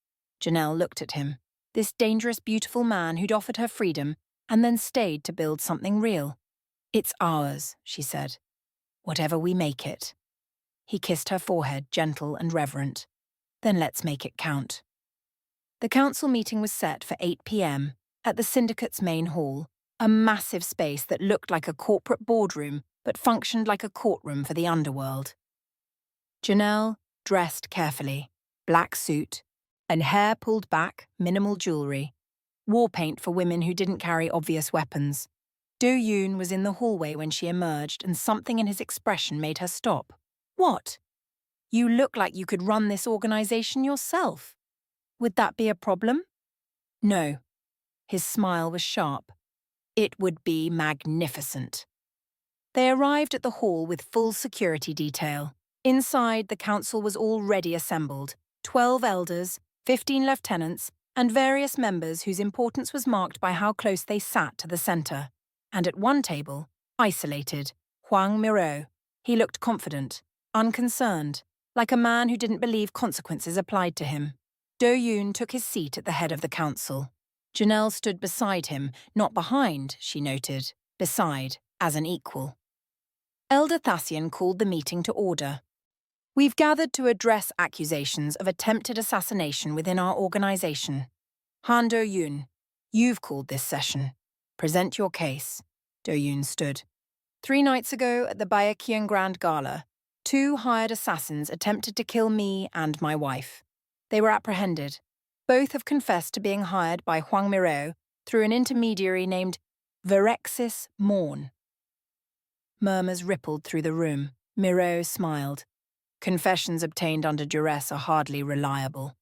Janelle looked at him, this dangerous, beautiful man who'd offered her freedom and then stayed to build something real. It's ours, she said. Whatever we make it. He kissed her forehead, gentle and reverent. Then let's make it count. The council meeting was set for 8 p.m. at the syndicate's main hall, a massive space that looked like a corporate boardroom but functioned like a courtroom for the underworld. Janelle, dressed carefully, black suit, and hair pulled back, minimal jewelry, war paint for women who didn't carry obvious weapons. Do-yoon was in the hallway when she emerged, and something in his expression made her stop. What? You look like you could run this organization yourself. Would that be a problem? No. His smile was sharp. It would be magnificent. They arrived at the hall with full security detail. Inside, the council was already assembled. 12 elders, 15 lieutenants, and various members whose importance was marked by how close they sat to the center. And at one table, isolated, Hwang Miro. He looked confident, unconcerned, like a man who didn't believe consequences applied to him. Do-yoon took his seat at the head of the council. Janelle stood beside him, not behind, she noted, beside, as an equal. Elder Thassian called the meeting to order. We've gathered to address accusations of attempted assassination within our organization. Han Do-yoon, you've called this session. Present your case. Do-yoon stood. 3 nights ago at the Baekhyun Grand Gala, 2 hired assassins attempted to kill me and my wife. They were apprehended. Both have confessed to being hired by Hwang Miro through an intermediary named Verexis Morn. Murmurs rippled through the room. Miro smiled. Confessions obtained under duress are hardly reliable.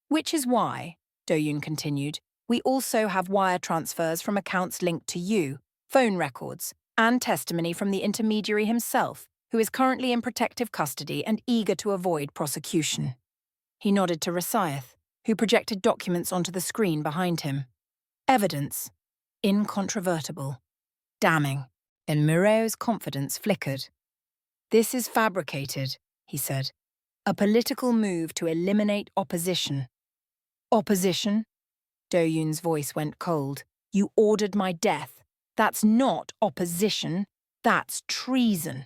Which is why, Do-yoon continued, we also have wire transfers from accounts linked to you, phone records, and testimony from the intermediary himself, who is currently in protective custody and eager to avoid prosecution. He nodded to Rasaith, who projected documents onto the screen behind him. Evidence. Incontrovertible. Damning. And Miro's confidence flickered. This is fabricated, he said. A political move to eliminate opposition. Opposition? Do-yoon's voice went cold. You ordered my death. That's not opposition. That's treason.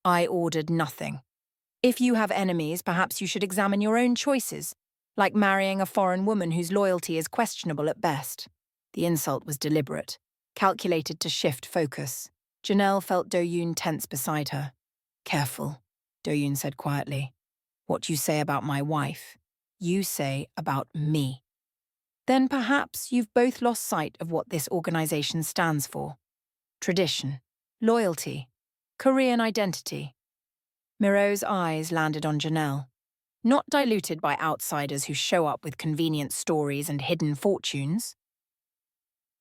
I ordered nothing. If you have enemies, perhaps you should examine your own choices, like marrying a foreign woman whose loyalty is questionable at best. The insult was deliberate, calculated to shift focus. Janelle felt Do-yoon tense beside her. Careful, Do-yoon said quietly. What you say about my wife, you say about me. Then perhaps you've both lost sight of what this organization stands for. Tradition, loyalty, Korean identity. Miro's eyes landed on Janelle, not diluted by outsiders who show up with convenient stories and hidden fortunes.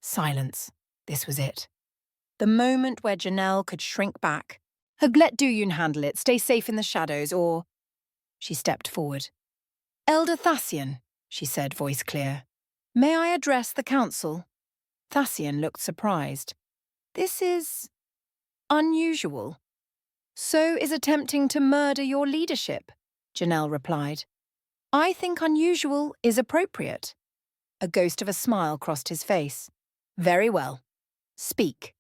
Silence. This was it. The moment where Janelle could shrink back. Let Do-yoon handle it, stay safe in the shadows, or… She stepped forward. Elder Thassian, she said, voice clear. May I address the council? Thassian looked surprised. This is… unusual. So is attempting to murder your leadership, Janelle replied. I think unusual is appropriate. A ghost of a smile crossed his face. Very well. Speak.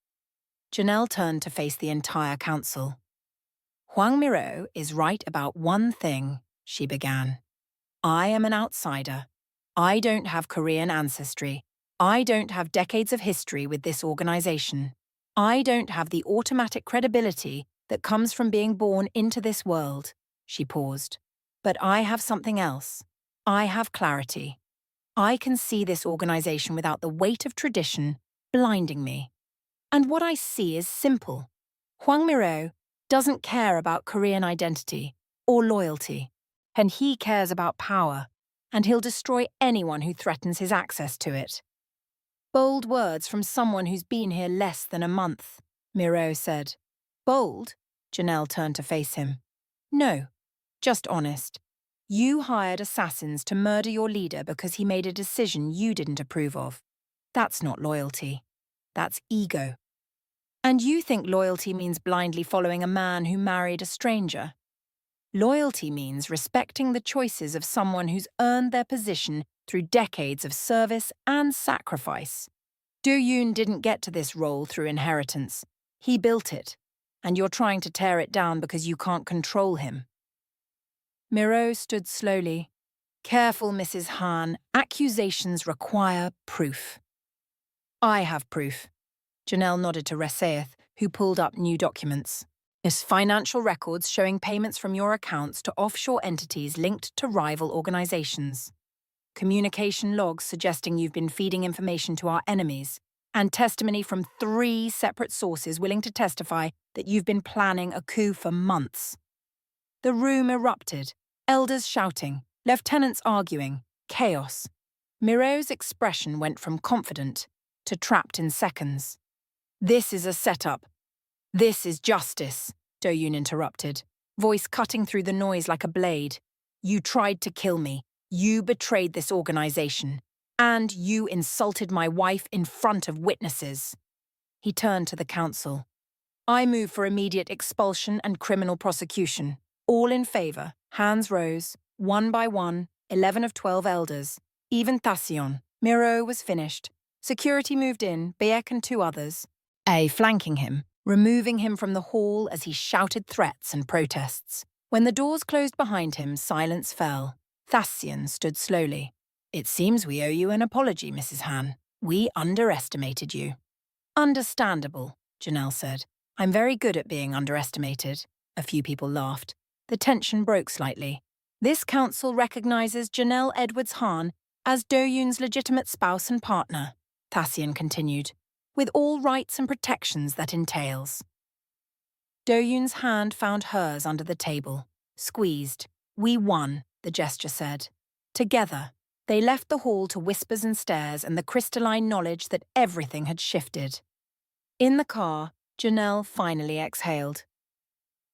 Janelle turned to face the entire council. Hwang Miro is right about one thing, she began. I am an outsider. I don't have Korean ancestry. I don't have decades of history with this organization. I don't have the automatic credibility that comes from being born into this world. She paused. But I have something else. I have clarity. I can see this organization without the weight of tradition blinding me. And what I see is simple. Hwang Miro doesn't care about Korean identity or loyalty, and he cares about power, and he'll destroy anyone who threatens his access to it. Bold words from someone who's been here less than a month, Miro said. Bold? Janelle turned to face him. No, just honest. You hired assassins to murder your leader because he made a decision you didn't approve of. That's not loyalty. That's ego. And you think loyalty means blindly following a man who married a stranger. Loyalty means respecting the choices of someone who's earned their position through decades of service and sacrifice. Do-yoon didn't get to this role through inheritance. He built it, and you're trying to tear it down because you can't control him. Miro stood slowly. Careful, Mrs. Han. Accusations require proof. I have proof. Janelle nodded to Resaeth, who pulled up new documents. There's financial records showing payments from your accounts to offshore entities linked to rival organizations. Communication logs suggesting you've been feeding information to our enemies, and testimony from 3 separate sources willing to testify that you've been planning a coup for months. The room erupted, elders shouting, lieutenants arguing, chaos. Miro's expression went from confident to trapped in seconds. This is a setup. This is justice, Do-yoon interrupted, voice cutting through the noise like a blade. You tried to kill me. You betrayed this organization. And you insulted my wife in front of witnesses. He turned to the council. I move for immediate expulsion and criminal prosecution. All in favor. Hands rose, one by one, 11 of 12 elders. Even Thasion. Miro was finished. Security moved in, Bayek and 2 others. A flanking him, removing him from the hall as he shouted threats and protests. When the doors closed behind him, silence fell. Thasion stood slowly. It seems we owe you an apology, Mrs. Han. We underestimated you. Understandable, Janelle said. I'm very good at being underestimated. A few people laughed. The tension broke slightly. This council recognizes Janelle Edwards Han as Do-yoon's legitimate spouse and partner, Thasion continued, with all rights and protections that entails. Do-yoon's hand found hers under the table, squeezed. We won, the gesture said. Together, they left the hall to whispers and stares and the crystalline knowledge that everything had shifted. In the car, Janelle finally exhaled.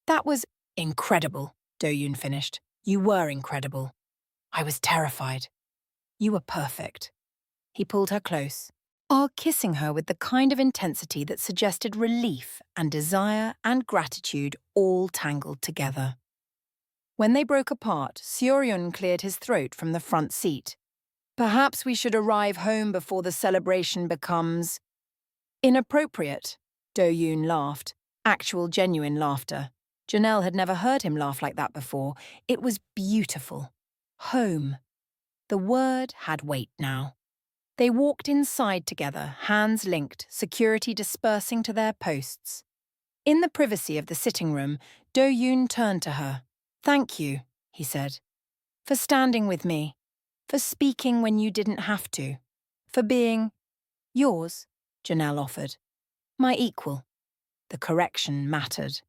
That was incredible, Do-yoon finished. You were incredible. I was terrified. You were perfect. He pulled her close, kissing her with the kind of intensity that suggested relief and desire and gratitude all tangled together. When they broke apart, Seoryun cleared his throat from the front seat. Perhaps we should arrive home before the celebration becomes inappropriate, Do-yoon laughed, actual genuine laughter. Janelle had never heard him laugh like that before. It was beautiful. Home. The word had weight now. They walked inside together, hands linked, security dispersing to their posts. In the privacy of the sitting room, Do-yoon turned to her. Thank you, he said, for standing with me, for speaking when you didn't have to, for being yours, Janelle offered. My equal. The correction mattered.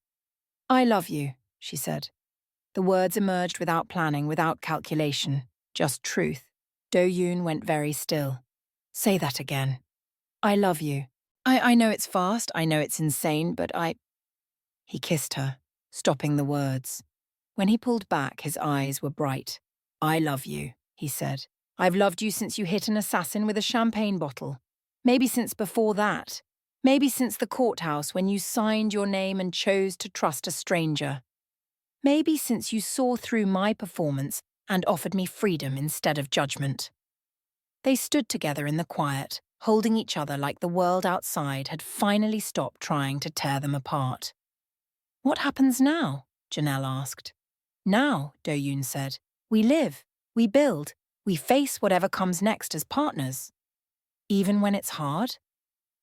I love you, she said. The words emerged without planning, without calculation, just truth. Do-yoon went very still. Say that again. I love you. I know it's fast, I know it's insane, but He kissed her, stopping the words. When he pulled back, his eyes were bright. I love you, he said. I've loved you since you hit an assassin with a champagne bottle. Maybe since before that. Maybe since the courthouse when you signed your name and chose to trust a stranger. Maybe since you saw through my performance and offered me freedom instead of judgment. They stood together in the quiet, holding each other like the world outside had finally stopped trying to tear them apart. What happens now? Janelle asked. Now, Do-yoon said, we live, we build, we face whatever comes next as partners. Even when it's hard?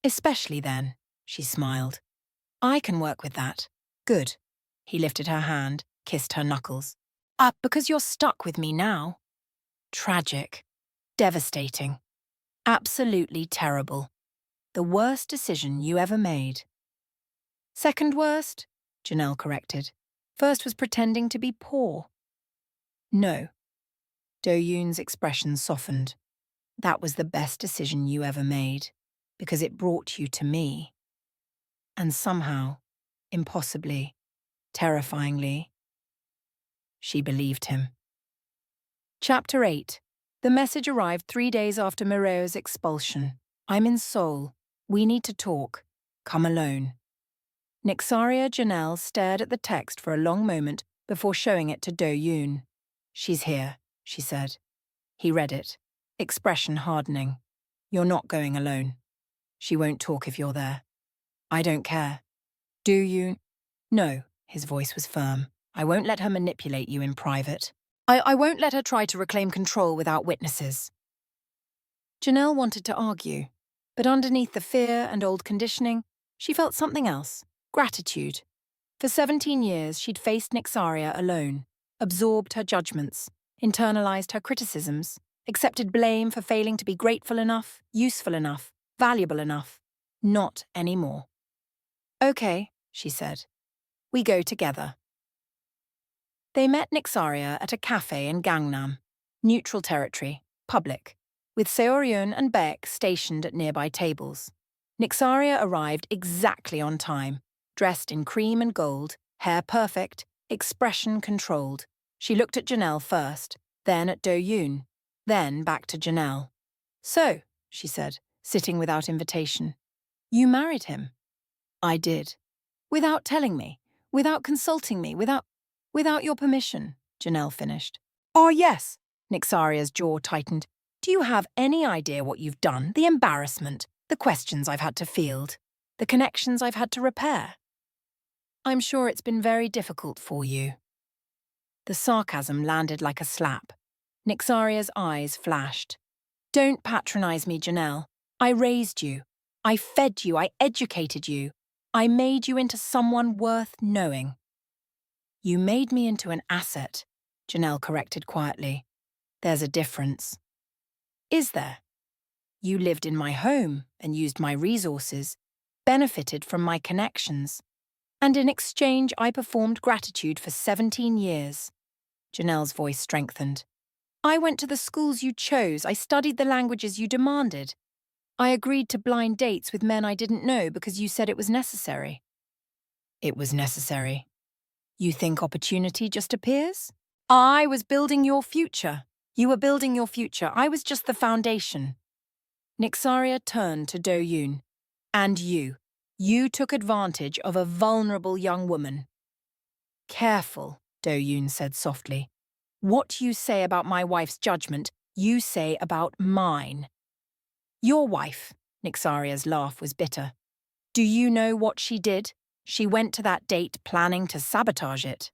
Especially then, she smiled. I can work with that. Good. He lifted her hand, kissed her knuckles. Because you're stuck with me now. Tragic. Devastating. Absolutely terrible. The worst decision you ever made. Second worst? Janelle corrected. First was pretending to be poor. No. Do-yoon's expression softened. That was the best decision you ever made, because it brought you to me. And somehow, impossibly, terrifyingly, she believed him. Chapter 8. The message arrived 3 days after Mireo's expulsion. I'm in Seoul. We need to talk. Come alone. Nixaria Janelle stared at the text for a long moment before showing it to Do-yoon. She's here, she said. He read it, expression hardening. You're not going alone. She won't talk if you're there. I don't care. Do you? No, his voice was firm. I won't let her manipulate you in private. I won't let her try to reclaim control without witnesses. Janelle wanted to argue, but underneath the fear and old conditioning, she felt something else, gratitude. For 17 years, she'd faced Nixaria alone, absorbed her judgments, internalized her criticisms, accepted blame for failing to be grateful enough, useful enough, valuable enough. Not anymore. Okay, she said. We go together. They met Nixaria at a cafe in Gangnam, neutral territory, public, with Seoryun and Baek stationed at nearby tables. Nixaria arrived exactly on time, dressed in cream and gold, hair perfect, expression controlled. She looked at Janelle first, then at Do-yoon, then back to Janelle. So, she said, sitting without invitation, you married him. I did. Without telling me, without consulting me, without your permission, Janelle finished. Oh, yes, Nixaria's jaw tightened. Do you have any idea what you've done? The embarrassment, the questions I've had to field, the connections I've had to repair. I'm sure it's been very difficult for you. The sarcasm landed like a slap. Nixaria's eyes flashed. Don't patronize me, Janelle. I raised you. I fed you. I educated you. I made you into someone worth knowing. You made me into an asset, Janelle corrected quietly. There's a difference. Is there? You lived in my home and used my resources, benefited from my connections, and in exchange I performed gratitude for 17 years. Janelle's voice strengthened. I went to the schools you chose. I studied the languages you demanded. I agreed to blind dates with men I didn't know because you said it was necessary. It was necessary. You think opportunity just appears? I was building your future. You were building your future. I was just the foundation. Nixaria turned to Do-yoon. And you took advantage of a vulnerable young woman. Careful, Do-yoon said softly. What you say about my wife's judgment, you say about mine. Your wife, Nixaria's laugh was bitter. Do you know what she did? She went to that date planning to sabotage it,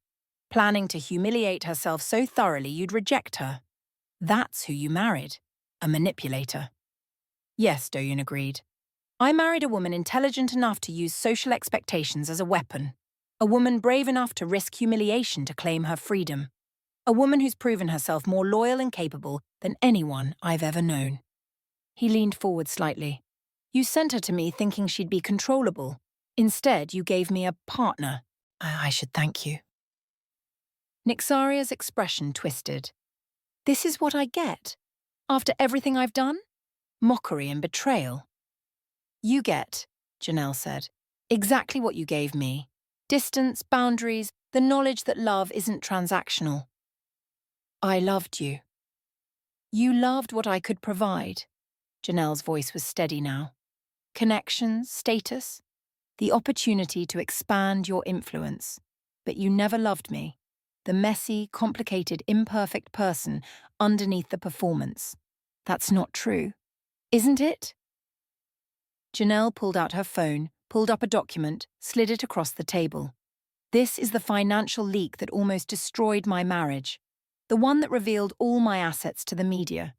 planning to humiliate herself so thoroughly you'd reject her. That's who you married, a manipulator. Yes, Do-yoon agreed. I married a woman intelligent enough to use social expectations as a weapon, a woman brave enough to risk humiliation to claim her freedom, a woman who's proven herself more loyal and capable than anyone I've ever known. He leaned forward slightly. You sent her to me thinking she'd be controllable. Instead, you gave me a partner. I should thank you. Nixaria's expression twisted. This is what I get. After everything I've done? Mockery and betrayal. You get, Janelle said, exactly what you gave me. Distance, boundaries, the knowledge that love isn't transactional. I loved you. You loved what I could provide. Janelle's voice was steady now. Connections, status, the opportunity to expand your influence. But you never loved me, the messy, complicated, imperfect person underneath the performance. That's not true, isn't it? Janelle pulled out her phone, pulled up a document, slid it across the table. This is the financial leak that almost destroyed my marriage, the one that revealed all my assets to the media.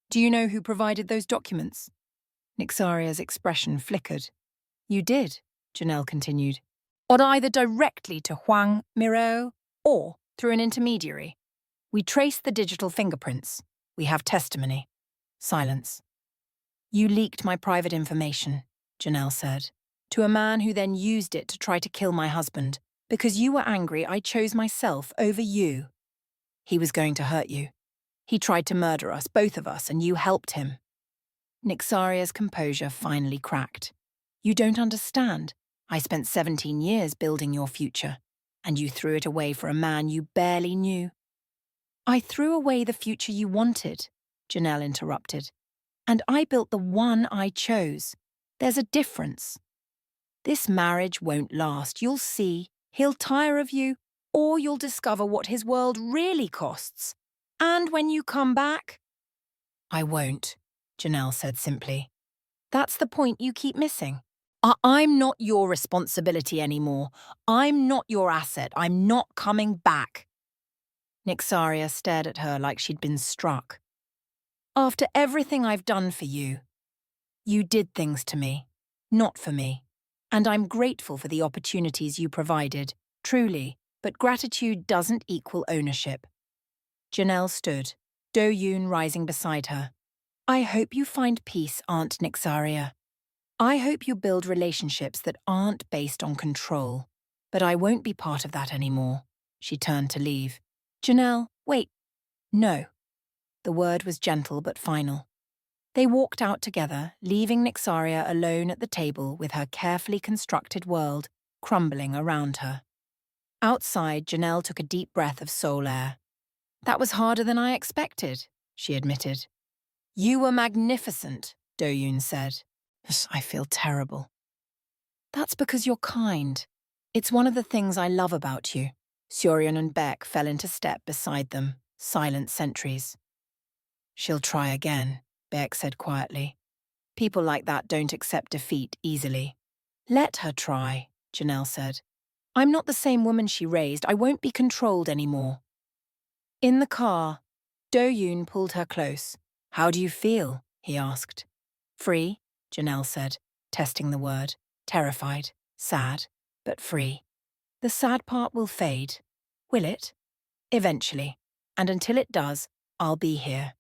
Do you know who provided those documents? Nixaria's expression flickered. You did, Janelle continued. Or either directly to Hwang Mireo or through an intermediary. We traced the digital fingerprints. We have testimony. Silence. You leaked my private information, Janelle said, to a man who then used it to try to kill my husband. Because you were angry, I chose myself over you. He was going to hurt you. He tried to murder us, both of us, and you helped him. Nixaria's composure finally cracked. You don't understand. I spent 17 years building your future, and you threw it away for a man you barely knew. I threw away the future you wanted, Janelle interrupted. And I built the one I chose. There's a difference. This marriage won't last, you'll see. He'll tire of you, or you'll discover what his world really costs. And when you come back... I won't, Janelle said simply. That's the point you keep missing. I'm not your responsibility anymore. I'm not your asset. I'm not coming back. Nixaria stared at her like she'd been struck. After everything I've done for you, you did things to me, not for me. And I'm grateful for the opportunities you provided, truly, but gratitude doesn't equal ownership. Janelle stood, Do-yoon rising beside her. I hope you find peace, Aunt Nixaria. I hope you build relationships that aren't based on control. But I won't be part of that anymore. She turned to leave. Janelle, wait. No. The word was gentle but final. They walked out together, leaving Nixaria alone at the table with her carefully constructed world crumbling around her. Outside, Janelle took a deep breath of soul air. That was harder than I expected, she admitted. You were magnificent, Do-yoon said. I feel terrible. That's because you're kind. It's one of the things I love about you. Seoryeon and Baek fell into step beside them, silent sentries. She'll try again, Baek said quietly. People like that don't accept defeat easily. Let her try, Janelle said. I'm not the same woman she raised. I won't be controlled anymore. In the car, Do-yoon pulled her close. How do you feel? He asked. Free, Janelle said, testing the word. Terrified, sad, but free. The sad part will fade. Will it? Eventually. And until it does, I'll be here.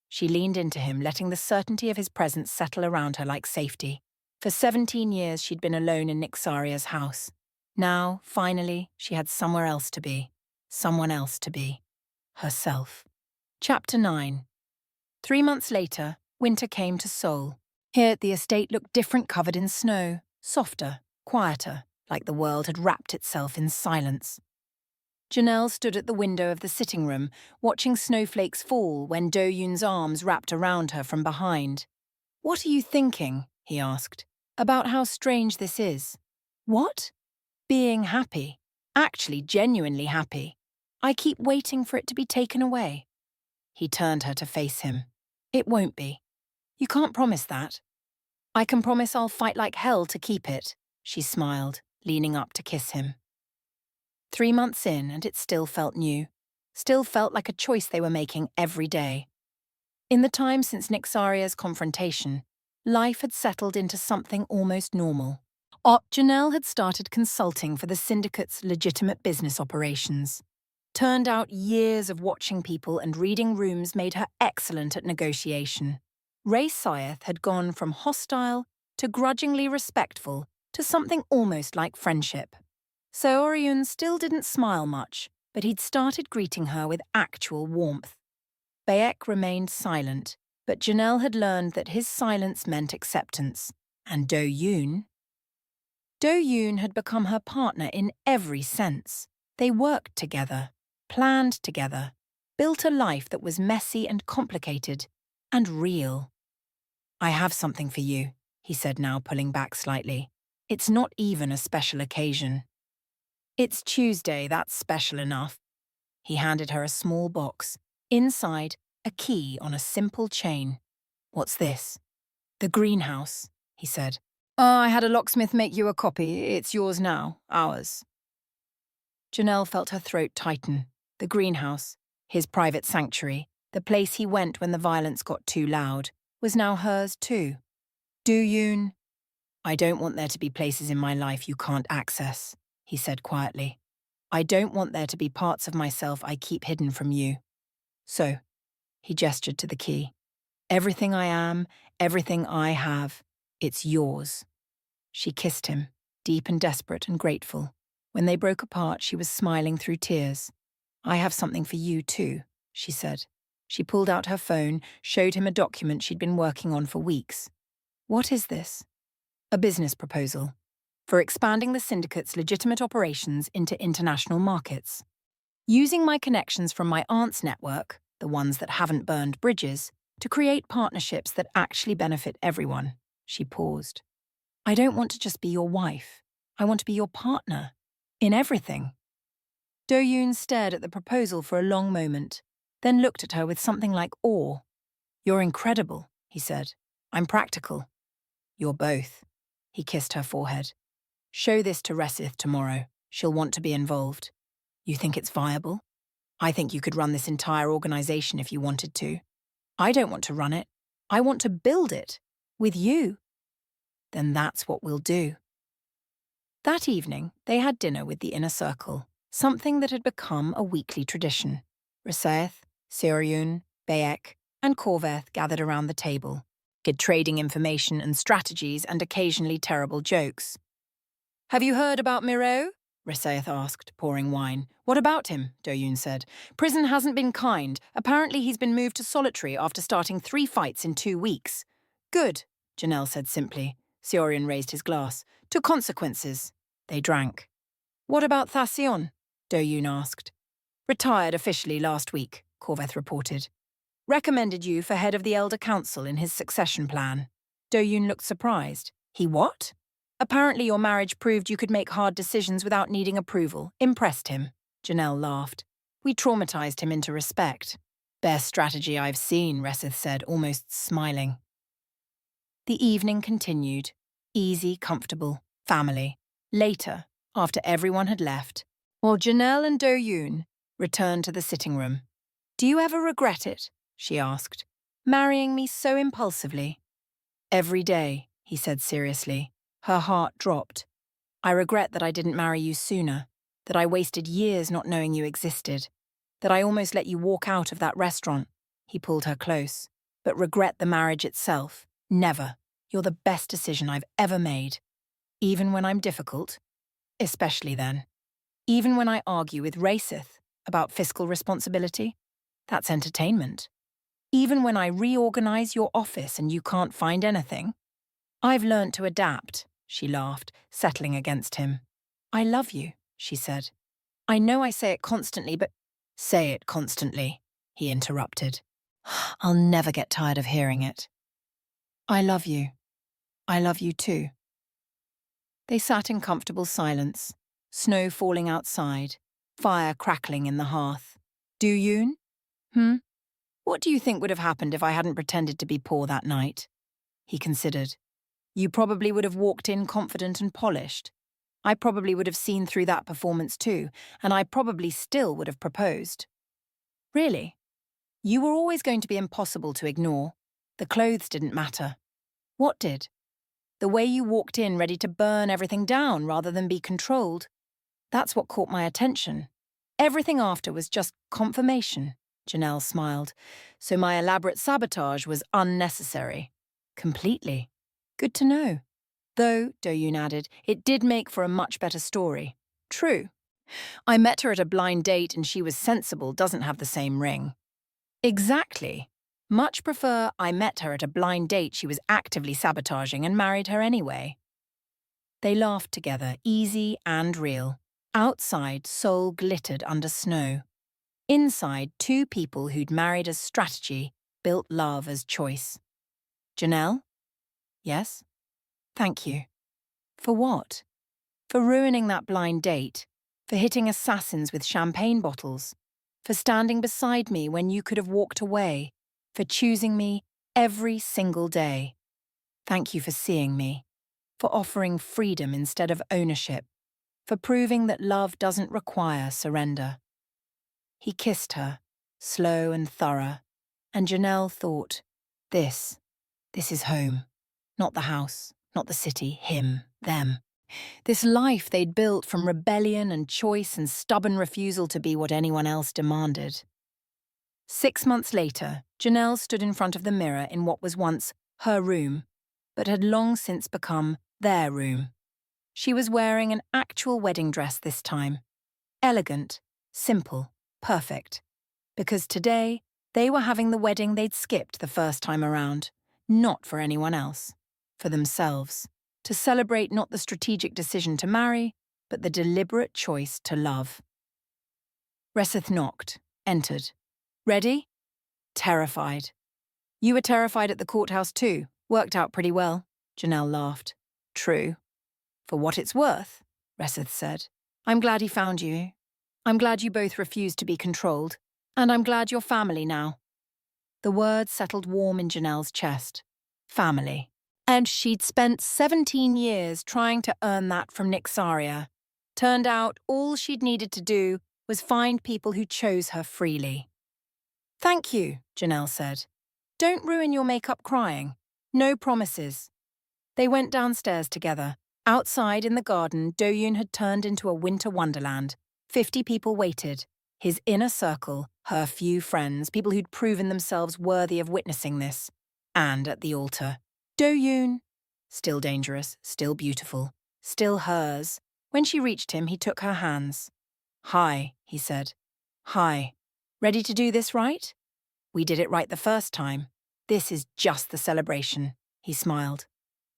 She leaned into him, letting the certainty of his presence settle around her like safety. For 17 years, she'd been alone in Nixaria's house. Now, finally, she had somewhere else to be. Someone else to be. Herself. Chapter 9. 3 months later, winter came to Seoul. Here, the estate looked different, covered in snow, softer, quieter, like the world had wrapped itself in silence. Janelle stood at the window of the sitting room, watching snowflakes fall when Do-yoon's arms wrapped around her from behind. What are you thinking? He asked. About how strange this is. What? Being happy. Actually, genuinely happy. I keep waiting for it to be taken away. He turned her to face him. It won't be. You can't promise that. I can promise I'll fight like hell to keep it, she smiled, leaning up to kiss him. 3 months in, and it still felt new. Still felt like a choice they were making every day. In the time since Nixaria's confrontation, life had settled into something almost normal. Janelle had started consulting for the syndicate's legitimate business operations. Turned out years of watching people and reading rooms made her excellent at negotiation. Ray Syeth had gone from hostile to grudgingly respectful to something almost like friendship. Seoryeon still didn't smile much, but he'd started greeting her with actual warmth. Baek remained silent, but Janelle had learned that his silence meant acceptance. And Do-yoon had become her partner in every sense. They worked together, planned together, built a life that was messy and complicated, and real. I have something for you, he said now, pulling back slightly. It's not even a special occasion. It's Tuesday, that's special enough. He handed her a small box. Inside, a key on a simple chain. What's this? The greenhouse, he said. I had a locksmith make you a copy. It's yours now, ours. Janelle felt her throat tighten. The greenhouse, his private sanctuary, the place he went when the violence got too loud, was now hers too. Do-yoon? I don't want there to be places in my life you can't access, he said quietly. I don't want there to be parts of myself I keep hidden from you. So, he gestured to the key. Everything I am, everything I have, it's yours. She kissed him, deep and desperate and grateful. When they broke apart, she was smiling through tears. I have something for you too, she said. She pulled out her phone, showed him a document she'd been working on for weeks. What is this? A business proposal for expanding the syndicate's legitimate operations into international markets. Using my connections from my aunt's network, the ones that haven't burned bridges, to create partnerships that actually benefit everyone. She paused. I don't want to just be your wife. I want to be your partner. In everything. Do-yoon stared at the proposal for a long moment, then looked at her with something like awe. You're incredible, he said. I'm practical. You're both. He kissed her forehead. Show this to Resith tomorrow. She'll want to be involved. You think it's viable? I think you could run this entire organization if you wanted to. I don't want to run it. I want to build it. With you. Then that's what we'll do. That evening, they had dinner with the inner circle, something that had become a weekly tradition. Resith, Seoryun, Baek, and Korveth gathered around the table, trading information and strategies and occasionally terrible jokes. Have you heard about Miro? Resith asked, pouring wine. What about him? Do-yoon said. Prison hasn't been kind. Apparently he's been moved to solitary after starting 3 fights in 2 weeks. Good, Janelle said simply. Seoryun raised his glass. To consequences. They drank. What about Thasion? Do-yoon asked. Retired officially last week, Korveth reported. Recommended you for head of the Elder Council in his succession plan. Do-yoon looked surprised. He what? Apparently your marriage proved you could make hard decisions without needing approval. Impressed him. Janelle laughed. We traumatized him into respect. Best strategy I've seen, Resith said, almost smiling. The evening continued. Easy, comfortable, family. Later, after everyone had left, while Janelle and Do-yoon returned to the sitting room. Do you ever regret it? She asked. Marrying me so impulsively. Every day, he said seriously. Her heart dropped. I regret that I didn't marry you sooner, that I wasted years not knowing you existed, that I almost let you walk out of that restaurant. He pulled her close. But regret the marriage itself. Never. You're the best decision I've ever made. Even when I'm difficult. Especially then. Even when I argue with Resith about fiscal responsibility. That's entertainment. Even when I reorganize your office and you can't find anything. I've learned to adapt, she laughed, settling against him. I love you, she said. I know I say it constantly, but... Say it constantly, he interrupted. I'll never get tired of hearing it. I love you. I love you too. They sat in comfortable silence, snow falling outside, fire crackling in the hearth. Do-yoon? What do you think would have happened if I hadn't pretended to be poor that night? He considered. You probably would have walked in confident and polished. I probably would have seen through that performance too, and I probably still would have proposed. Really? You were always going to be impossible to ignore. The clothes didn't matter. What did? The way you walked in ready to burn everything down rather than be controlled. That's what caught my attention. Everything after was just confirmation, Janelle smiled. So my elaborate sabotage was unnecessary. Completely. Good to know. Though, Do-yoon added, it did make for a much better story. True. I met her at a blind date and she was sensible doesn't have the same ring. Exactly. Much prefer I met her at a blind date she was actively sabotaging and married her anyway. They laughed together, easy and real. Outside, Seoul glittered under snow. Inside, 2 people who'd married as strategy built love as choice. Janelle? Yes? Thank you. For what? For ruining that blind date. For hitting assassins with champagne bottles. For standing beside me when you could have walked away. For choosing me every single day. Thank you for seeing me. For offering freedom instead of ownership. For proving that love doesn't require surrender. He kissed her, slow and thorough, and Janelle thought, this is home. Not the house, not the city, him, them. This life they'd built from rebellion and choice and stubborn refusal to be what anyone else demanded. 6 months later, Janelle stood in front of the mirror in what was once her room, but had long since become their room. She was wearing an actual wedding dress this time. Elegant, simple, perfect. Because today, they were having the wedding they'd skipped the first time around. Not for anyone else. For themselves. To celebrate not the strategic decision to marry, but the deliberate choice to love. Reseth knocked, entered. Ready? Terrified. You were terrified at the courthouse too. Worked out pretty well. Janelle laughed. True. For what it's worth, Reseth said. I'm glad he found you. I'm glad you both refused to be controlled. And I'm glad you're family now. The words settled warm in Janelle's chest. Family. And she'd spent 17 years trying to earn that from Nixaria. Turned out all she'd needed to do was find people who chose her freely. Thank you, Janelle said. Don't ruin your makeup crying. No promises. They went downstairs together. Outside in the garden, Do-yoon had turned into a winter wonderland. 50 people waited. His inner circle, her few friends, people who'd proven themselves worthy of witnessing this. And at the altar, Do-yoon. Still dangerous, still beautiful, still hers. When she reached him, he took her hands. Hi, he said. Hi. Ready to do this right? We did it right the first time. This is just the celebration, he smiled.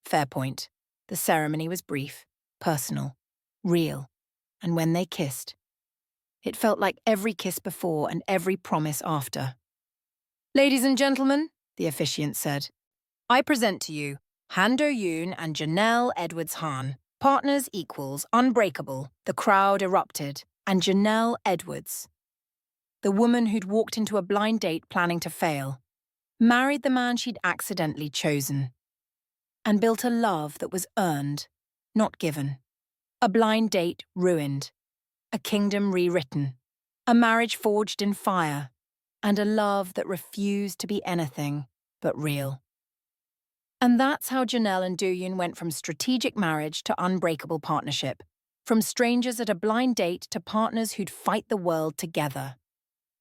Fair point. The ceremony was brief, personal, real. And when they kissed, it felt like every kiss before and every promise after. Ladies and gentlemen, the officiant said, I present to you Han Do-yoon and Janelle Edwards-Hahn, partners equals, unbreakable. The crowd erupted, and Janelle Edwards, the woman who'd walked into a blind date planning to fail, married the man she'd accidentally chosen, and built a love that was earned, not given. A blind date ruined, a kingdom rewritten, a marriage forged in fire, and a love that refused to be anything but real. And that's how Janelle and Do-yoon went from strategic marriage to unbreakable partnership, from strangers at a blind date to partners who'd fight the world together.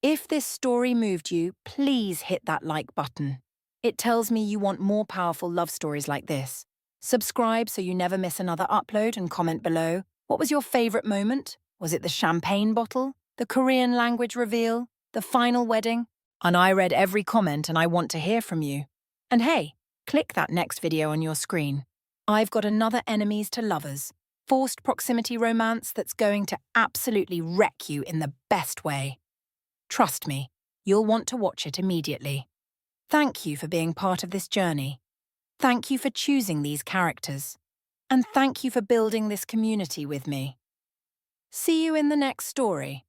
If this story moved you, please hit that like button. It tells me you want more powerful love stories like this. Subscribe so you never miss another upload and comment below. What was your favorite moment? Was it the champagne bottle? The Korean language reveal? The final wedding? And I read every comment and I want to hear from you. And hey, click that next video on your screen. I've got another enemies to lovers, forced proximity romance that's going to absolutely wreck you in the best way. Trust me, you'll want to watch it immediately. Thank you for being part of this journey. Thank you for choosing these characters. And thank you for building this community with me. See you in the next story.